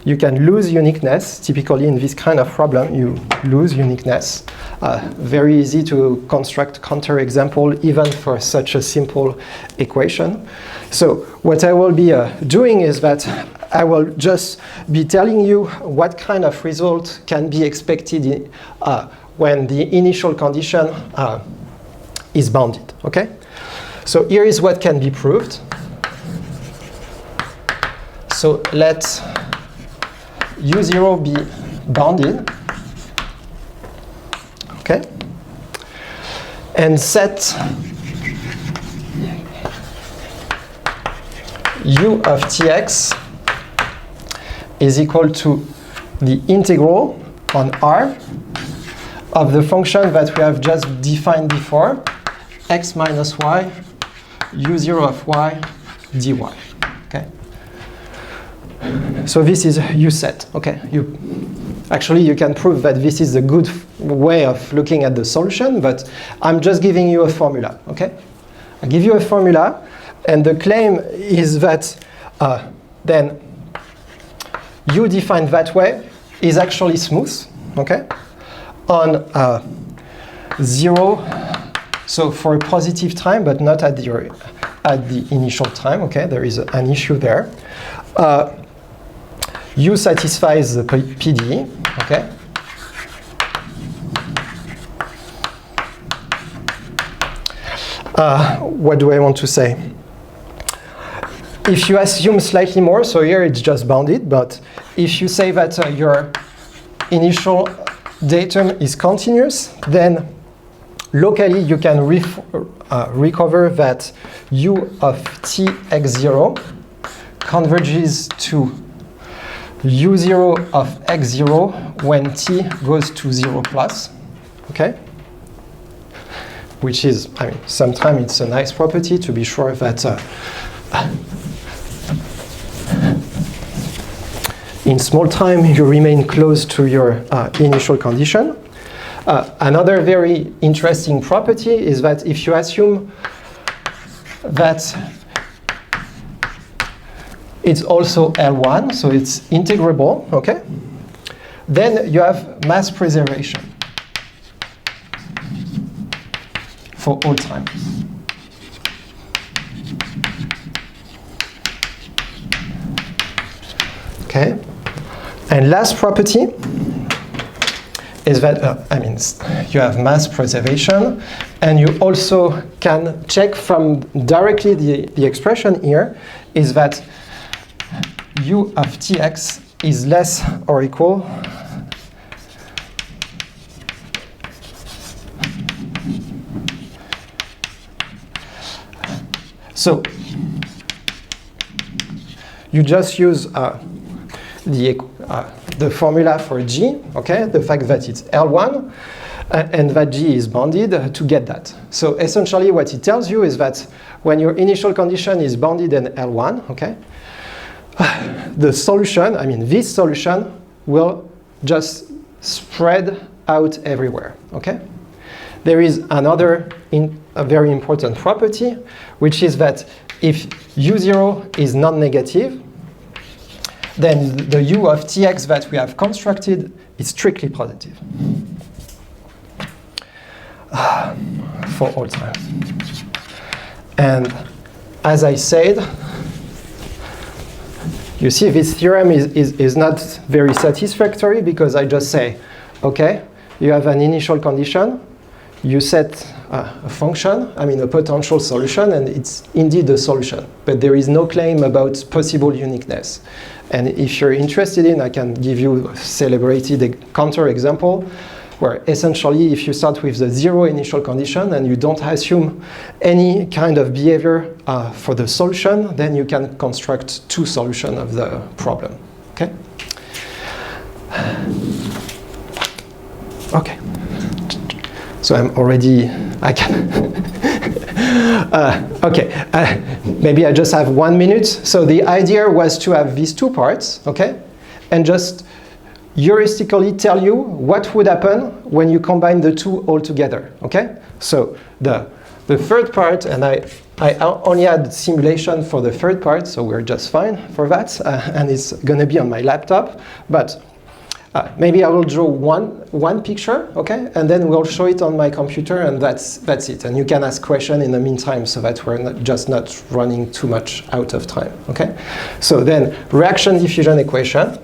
Speaker 2: You can lose uniqueness. Typically in this kind of problem, you lose uniqueness. Very easy to construct counterexample even for such a simple equation. So what I will be doing is that I will just be telling you what kind of result can be expected when the initial condition is bounded, okay? So here is what can be proved. So let U0 be bounded, okay? And set U of Tx is equal to the integral on R of the function that we have just defined before, x minus y, U0 of y, dy, okay? So this is U set, okay? Actually, you can prove that this is a good way of looking at the solution, but I'm just giving you a formula, okay? I give you a formula, and the claim is that then U defined that way is actually smooth, okay? On 0, so for a positive time, but not at the initial time, okay? There is an issue there. U satisfies the PDE, okay? What do I want to say? If you assume slightly more, so here it's just bounded, but if you say that your initial datum is continuous, then locally you can recover that U of Tx0 converges to U0 of x0 when t goes to 0 plus, okay? Which is, I mean, sometimes it's a nice property to be sure that in small time you remain close to your initial condition. Another very interesting property is that if you assume that it's also L1, so it's integrable, okay? Then you have mass preservation for all time. Okay? And last property is that, you have mass preservation, and you also can check from directly the expression here, is that U of Tx is less or equal so you just use the formula for G, okay, the fact that it's L1 and that G is bounded to get that. So essentially what it tells you is that when your initial condition is bounded in L1, okay, the solution, this solution will just spread out everywhere, okay? There is another a very important property, which is that if U0 is non-negative, then the U of Tx that we have constructed is strictly positive for all time. And as I said, you see this theorem is not very satisfactory because I just say, okay, you have an initial condition, you set a function, a potential solution, and it's indeed a solution. But there is no claim about possible uniqueness. And if you're interested in, I can give you a celebrated counter example where essentially if you start with the 0 initial condition and you don't assume any kind of behavior for the solution, then you can construct 2 solutions of the problem, okay? Okay. So I can Maybe I just have 1 minute. So the idea was to have these two parts, okay? And just heuristically tell you what would happen when you combine the two all together, okay? So the third part, and I only had simulation for the third part, so we're just fine for that, and it's going to be on my laptop. But maybe I will draw one picture, okay, and then we'll show it on my computer, and that's it. And you can ask questions in the meantime, so that we're not running too much out of time, okay? So then reaction diffusion equation.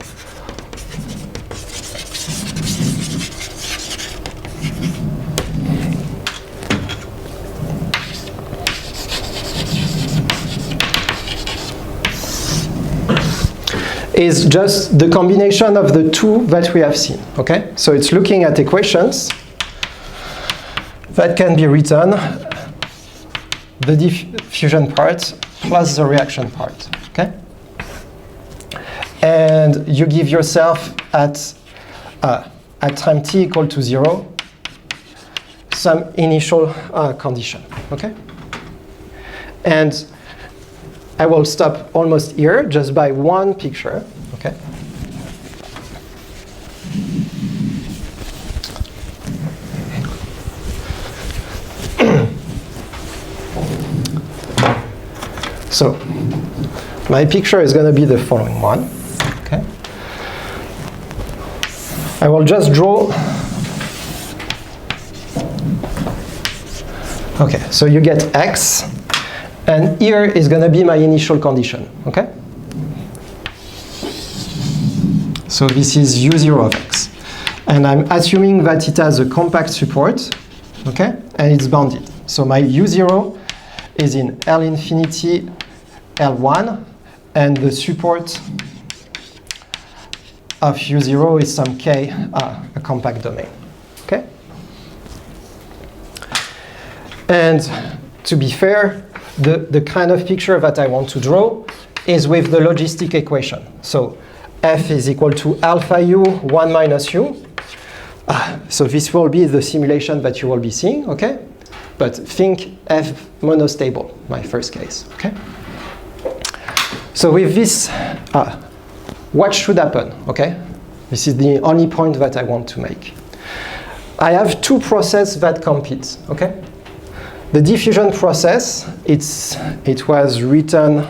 Speaker 2: Is just the combination of the two that we have seen, okay? So it's looking at equations that can be written, the diffusion part plus the reaction part, okay? And you give yourself at time t equal to 0 some initial condition, okay? And I will stop almost here, just by one picture, okay? So, my picture is going to be the following one, okay? I will just draw. Okay, so you get x. And here is going to be my initial condition, okay? So this is u0 of x. And I'm assuming that it has a compact support, okay? And it's bounded. So my u0 is in L infinity L1, and the support of u0 is some k, a compact domain, okay? And to be fair, the kind of picture that I want to draw is with the logistic equation. So f is equal to alpha u 1 minus u. So this will be the simulation that you will be seeing, okay? But think f monostable, my first case, okay? So with this, what should happen, okay? This is the only point that I want to make. I have two processes that compete, okay? The diffusion process, it was written,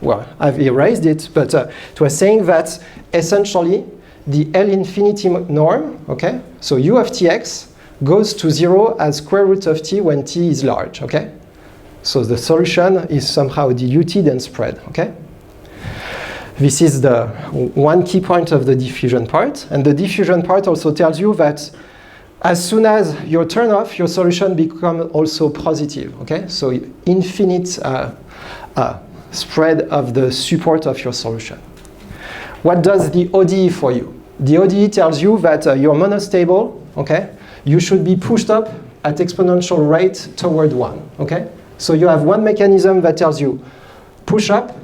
Speaker 2: well, I've erased it, but it was saying that essentially the L infinity norm, okay, so u of tx goes to 0 as square root of t when t is large, okay? So the solution is somehow diluted and spread, okay? This is the one key point of the diffusion part, and the diffusion part also tells you that as soon as you turn off, your solution becomes also positive, okay? So infinite spread of the support of your solution. What does the ODE for you? The ODE tells you that you're monostable, okay? You should be pushed up at exponential rate toward 1, okay? So you have one mechanism that tells you push up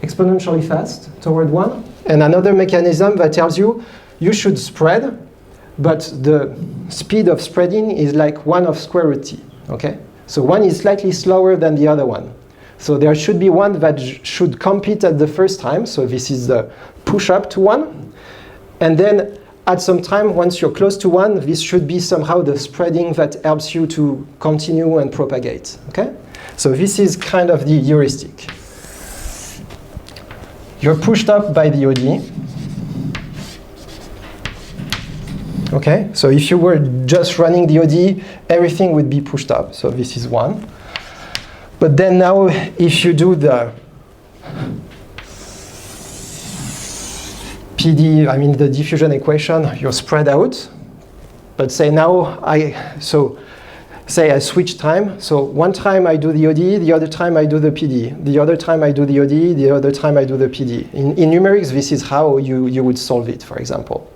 Speaker 2: exponentially fast toward 1, and another mechanism that tells you you should spread, but the speed of spreading is like 1 of square root t, okay? So one is slightly slower than the other one. So there should be one that should compete at the first time, so this is the push up to 1. And then at some time, once you're close to 1, this should be somehow the spreading that helps you to continue and propagate, okay? So this is kind of the heuristic. You're pushed up by the ODE. Okay, so if you were just running the ODE, everything would be pushed up. So this is one. But then now, if you do the PD, I mean the diffusion equation, you're spread out. But say now, say I switch time. So one time I do the ODE, the other time I do the PD. The other time I do the ODE, the other time I do the PD. In numerics, this is how you would solve it, for example.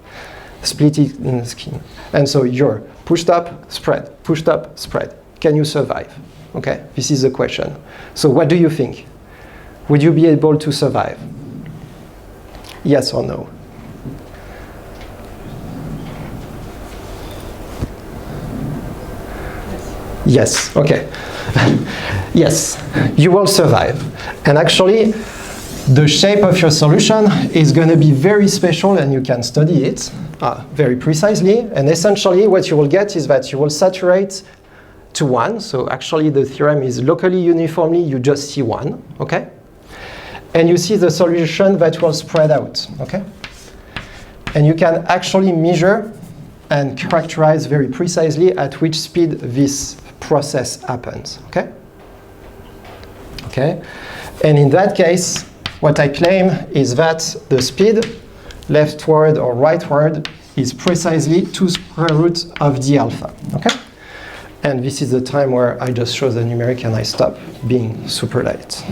Speaker 2: Split it in the scheme. And so you're pushed up, spread, pushed up, spread. Can you survive? Okay, this is the question. So what do you think? Would you be able to survive? Yes or no? Yes, okay. Yes, you will survive. And actually, the shape of your solution is going to be very special, and you can study it very precisely. And essentially, what you will get is that you will saturate to 1. So actually, the theorem is locally uniformly, you just see 1, okay? And you see the solution that will spread out, okay? And you can actually measure and characterize very precisely at which speed this process happens, okay? Okay, and in that case, what I claim is that the speed, leftward or rightward, is precisely 2 square root of d alpha, okay? And this is the time where I just show the numeric and I stop being super light.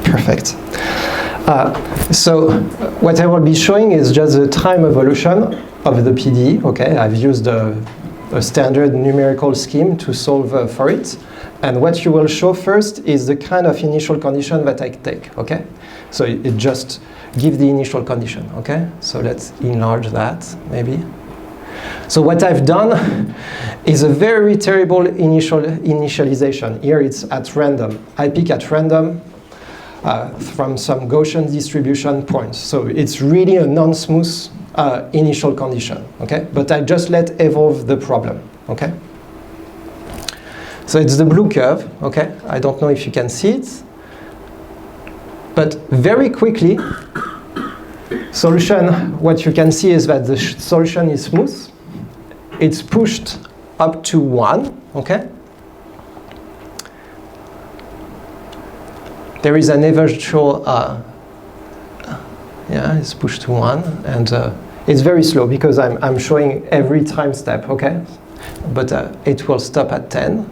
Speaker 2: Perfect. So what I will be showing is just the time evolution of the PDE. Okay, I've used a standard numerical scheme to solve for it. And what you will show first is the kind of initial condition that I take. Okay, so it just gives the initial condition. Okay, so let's enlarge that maybe. So what I've done is a very terrible initialization. Here it's at random. I pick at random from some Gaussian distribution points. So it's really a non-smooth initial condition, okay? But I just let evolve the problem, okay? So it's the blue curve, okay? I don't know if you can see it. But very quickly, solution, what you can see is that the solution is smooth. It's pushed up to 1, okay? There is an eventual, it's pushed to 1, and it's very slow because I'm showing every time step, okay? But it will stop at 10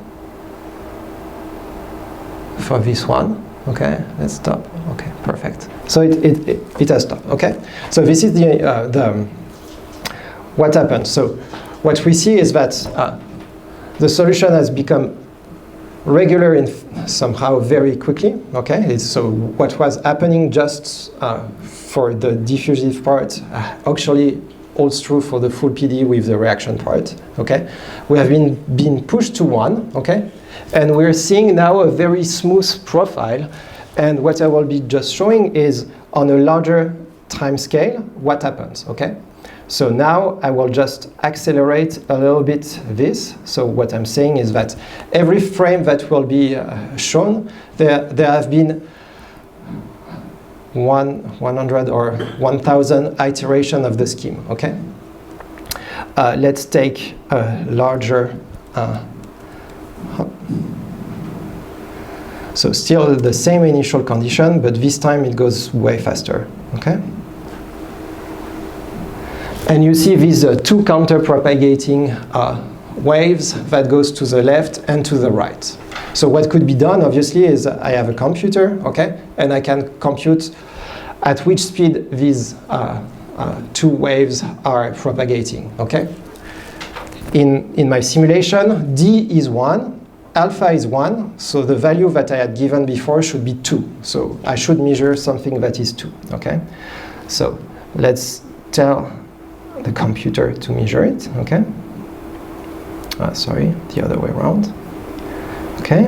Speaker 2: for this one, okay? Let's stop, okay, perfect. So it has stopped, okay? So this is the what happens. So what we see is that the solution has become regular in somehow very quickly, okay? So what was happening just for the diffusive part actually holds true for the full PDE with the reaction part, okay? We have been pushed to 1, okay? And we're seeing now a very smooth profile. And what I will be just showing is on a larger time scale, what happens, okay? So now I will just accelerate a little bit this. So what I'm saying is that every frame that will be shown, there have been 100 or 1,000 iteration of the scheme, okay? Let's take a larger, so still the same initial condition, but this time it goes way faster, okay? And you see these two counter-propagating waves that goes to the left and to the right. So what could be done, obviously, is I have a computer, okay? And I can compute at which speed these two waves are propagating, okay? In my simulation, D is 1, alpha is 1, so the value that I had given before should be 2. So I should measure something that is 2, okay? So let's tell the computer to measure it, okay? Sorry, the other way around. Okay.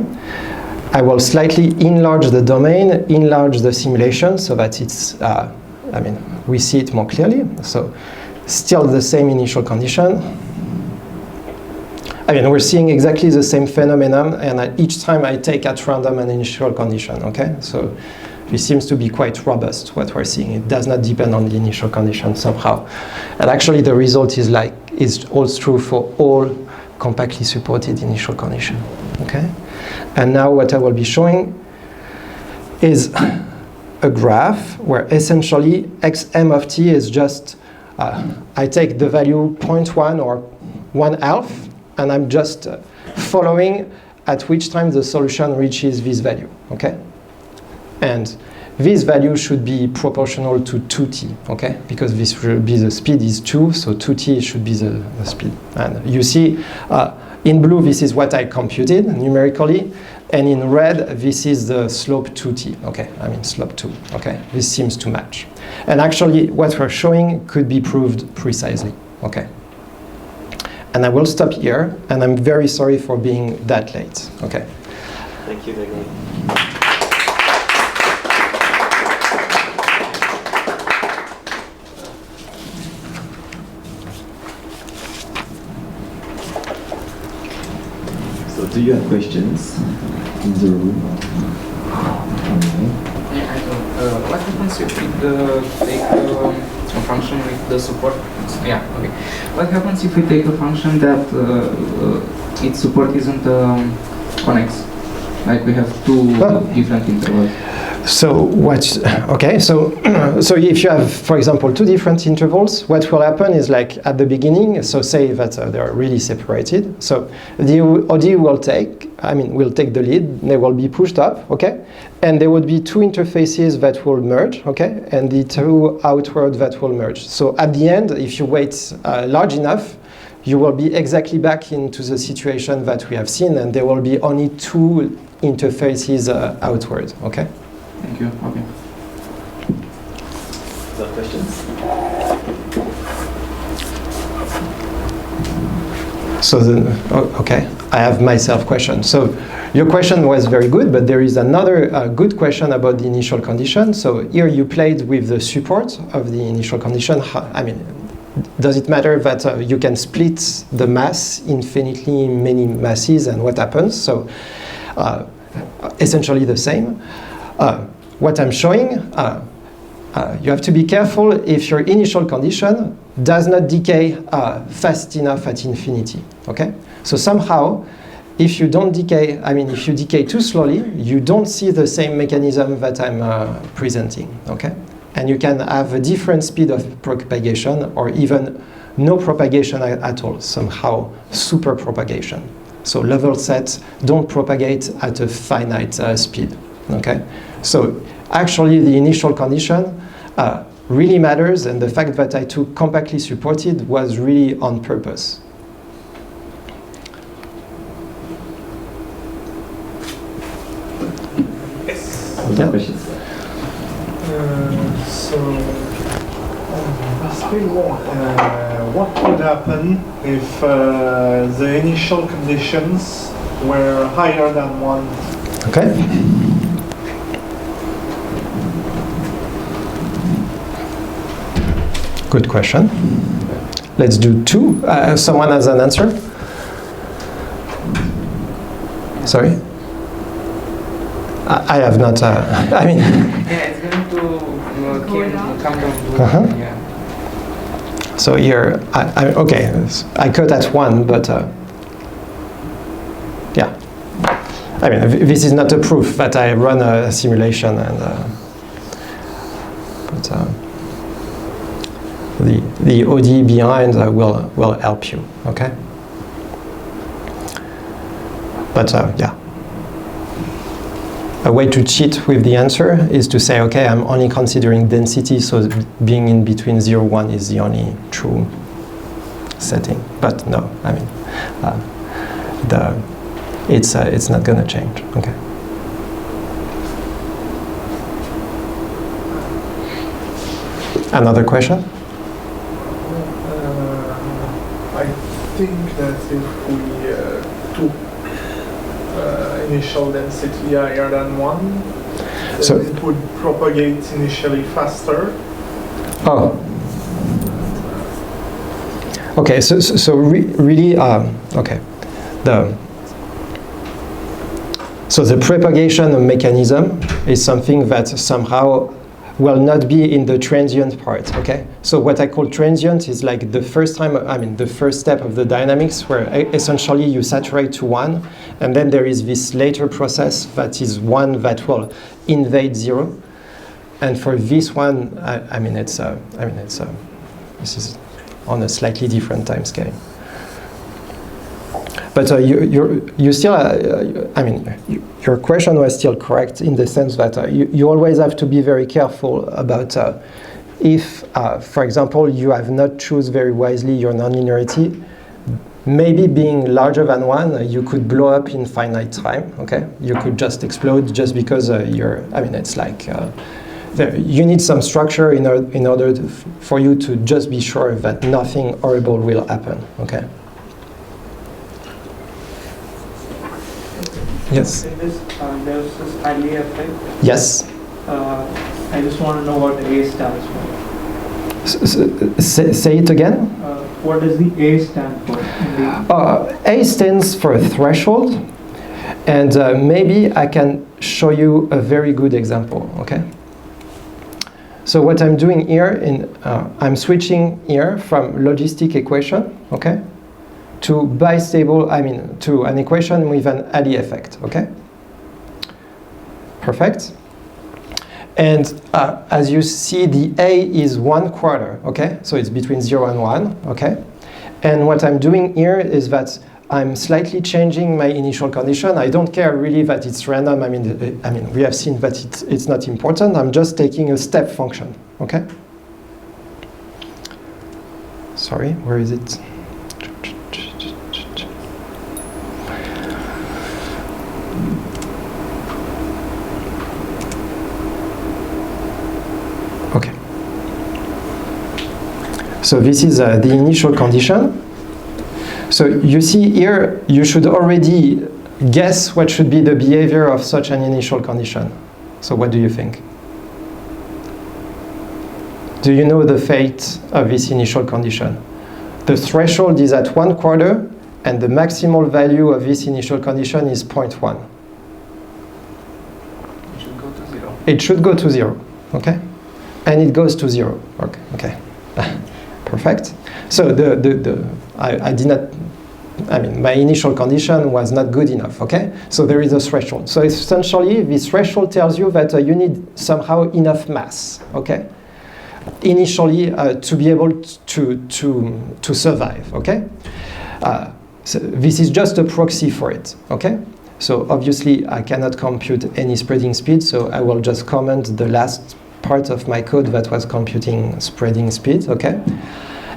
Speaker 2: I will slightly enlarge the domain, enlarge the simulation so that it's, we see it more clearly. So still the same initial condition. We're seeing exactly the same phenomenon, and each time I take at random an initial condition, okay? So it seems to be quite robust, what we're seeing. It does not depend on the initial condition somehow. And actually the result holds true for all compactly supported initial condition, okay? And now what I will be showing is a graph where essentially xm of t is just, I take the value 0.1 or 1/2, and I'm just following at which time the solution reaches this value, okay? And this value should be proportional to 2t, okay? Because this should be the speed is 2, so 2t should be the speed. And you see, in blue, this is what I computed numerically, and in red, this is the slope 2t, okay? I mean slope 2, okay? This seems to match. And actually, what we're showing could be proved precisely, okay? And I will stop here, and I'm very sorry for being that late, okay?
Speaker 1: Thank you, Grégory. So do you have questions in the room?
Speaker 3: Yeah, I do. What happens if we take a function with the support? Yeah, okay. What happens if we take a function that its support isn't connex? Like we have two different intervals.
Speaker 2: So what? Okay, so so if you have, for example, two different intervals, what will happen is like at the beginning. So say that they are really separated. So the OD will take the lead. They will be pushed up, okay, and there would be two interfaces that will merge, okay, and the two outward that will merge. So at the end, if you wait large enough, you will be exactly back into the situation that we have seen, and there will be only two interfaces outward, okay.
Speaker 3: Thank you. Okay.
Speaker 1: Other questions?
Speaker 2: So okay, I have myself question. So your question was very good, but there is another good question about the initial condition. So here you played with the support of the initial condition. I mean, does it matter that you can split the mass infinitely many masses, and what happens? So essentially the same. What I'm showing, you have to be careful if your initial condition does not decay fast enough at infinity, okay? So somehow, if you don't decay, I mean, if you decay too slowly, you don't see the same mechanism that I'm presenting, okay? And you can have a different speed of propagation, or even no propagation at all, somehow super propagation. So level sets don't propagate at a finite speed, okay? So actually the initial condition really matters, and the fact that I took compactly supported was really on purpose.
Speaker 1: Yes.
Speaker 2: Yeah.
Speaker 1: Questions?
Speaker 4: What would happen if the initial conditions were higher than 1?
Speaker 2: Okay. Good question. Let's do 2. Someone has an answer? Sorry? I have not, I mean...
Speaker 3: Yeah, it's going to come down to yeah.
Speaker 2: So here, okay, I cut at 1, but yeah. I mean, this is not a proof that I run a simulation, and the OD behind will help you, okay? But yeah. A way to cheat with the answer is to say, okay, I'm only considering density, so being in between 0 and 1 is the only true setting. But no, I mean, it's not going to change. Okay. Another question?
Speaker 4: I think that if we took initial density higher than 1,
Speaker 2: so
Speaker 4: it would propagate initially faster.
Speaker 2: Oh. Okay, so really, okay. So the propagation mechanism is something that somehow will not be in the transient part, okay? So what I call transient is like the first time, the first step of the dynamics where essentially you saturate to 1, and then there is this later process that is 1 that will invade 0. And for this one, this is on a slightly different time scale. But you still, your question was still correct in the sense that you always have to be very careful about if, for example, you have not chosen very wisely your nonlinearity. Maybe being larger than 1, you could blow up in finite time. Okay, you could just explode just because it's like you need some structure in order for you to just be sure that nothing horrible will happen. Okay. Yes.
Speaker 5: There's this Ali effect.
Speaker 2: Yes.
Speaker 5: I just want to know what A stands for.
Speaker 2: Say it again.
Speaker 5: What does the A stand for?
Speaker 2: A stands for threshold, and maybe I can show you a very good example. Okay. So what I'm doing here, I'm switching here from logistic equation. Okay. To bistable, to an equation with an Ali effect, okay? Perfect. And as you see, the A is 1/4, okay? So it's between 0 and 1, okay? And what I'm doing here is that I'm slightly changing my initial condition. I don't care really that it's random. We have seen that it's not important. I'm just taking a step function, okay? Sorry, where is it? Okay. So this is the initial condition. So you see here, you should already guess what should be the behavior of such an initial condition. So what do you think? Do you know the fate of this initial condition? The threshold is at 1/4, and the maximal value of this initial condition is 0.1.
Speaker 3: It should go to 0.
Speaker 2: It should go to 0, okay? And it goes to 0. Okay. Perfect. So I did not. My initial condition was not good enough. Okay. So there is a threshold. So essentially, this threshold tells you that you need somehow enough mass. Okay. Initially, to be able to survive. Okay. So this is just a proxy for it. Okay. So obviously, I cannot compute any spreading speed. So I will just comment the last part of my code that was computing spreading speed, okay?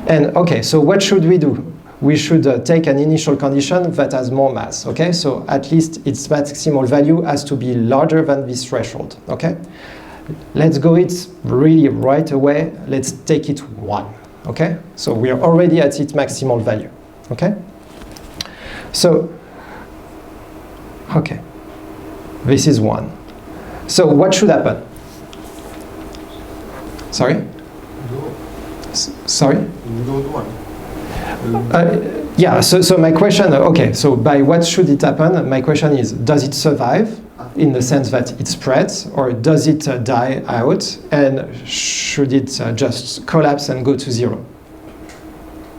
Speaker 2: And okay, so what should we do? We should take an initial condition that has more mass, okay? So at least its maximal value has to be larger than this threshold, okay? Let's go it really right away. Let's take it 1, okay? So we are already at its maximal value, okay? So, okay, this is 1. So what should happen? Sorry? Sorry?
Speaker 6: Go to 1.
Speaker 2: Yeah, so my question, okay, so by what should it happen? My question is, does it survive in the sense that it spreads, or does it die out, and should it just collapse and go to 0?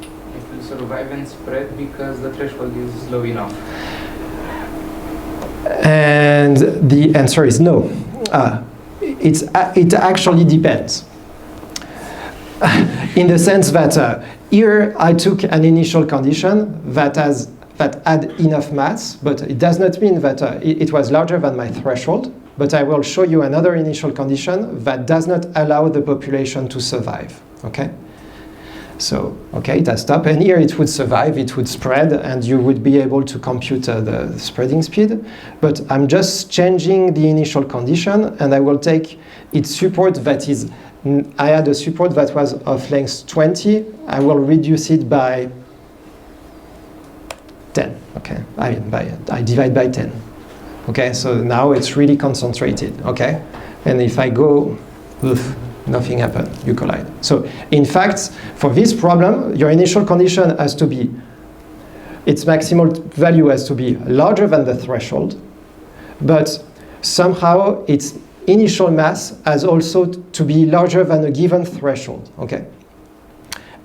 Speaker 3: It will survive and spread because the threshold is low enough.
Speaker 2: And the answer is no. It actually depends. In the sense that here I took an initial condition that had enough mass, but it does not mean that it was larger than my threshold. But I will show you another initial condition that does not allow the population to survive. Okay. So okay, it has stopped, and here it would survive, it would spread, and you would be able to compute the spreading speed. But I'm just changing the initial condition, and I will take its support that is. I had a support that was of length 20. I will reduce it by 10. Okay, I divide by 10. Okay, so now it's really concentrated. Okay, and if I go, nothing happened. You collide. So in fact, for this problem, your initial condition has to be, its maximal value has to be larger than the threshold, but somehow initial mass has also to be larger than a given threshold, okay?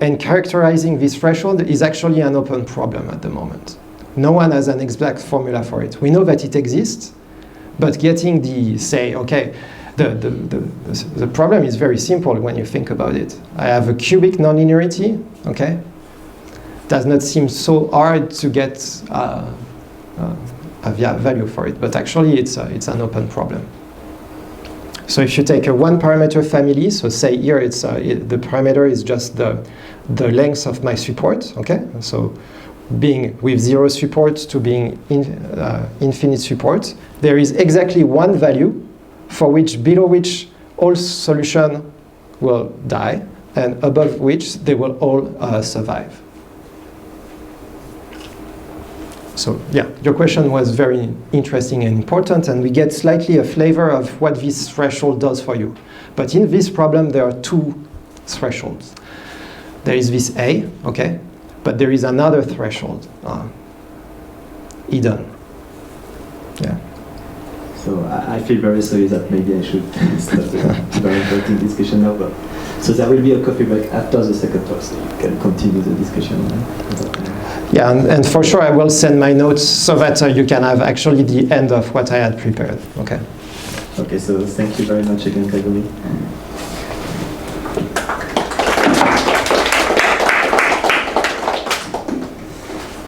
Speaker 2: And characterizing this threshold is actually an open problem at the moment. No one has an exact formula for it. We know that it exists, but getting the, say, okay, the problem is very simple when you think about it. I have a cubic nonlinearity, okay? Does not seem so hard to get a value for it, but actually it's an open problem. So if you take a one parameter family, so say here the parameter is just the length of my support, okay? So being with 0 support to being infinite support, there is exactly one value below which all solution will die, and above which they will all survive. So yeah, your question was very interesting and important, and we get slightly a flavor of what this threshold does for you. But in this problem, there are two thresholds. There is this A, okay? But there is another threshold, hidden. Yeah.
Speaker 1: So I feel very sorry that maybe I should stop the very important discussion now. But so there will be a coffee break after the second talk, so you can continue the discussion.
Speaker 2: Yeah, and for sure I will send my notes so that you can have actually the end of what I had prepared. Okay.
Speaker 1: Okay, so thank you very much again, Grégory.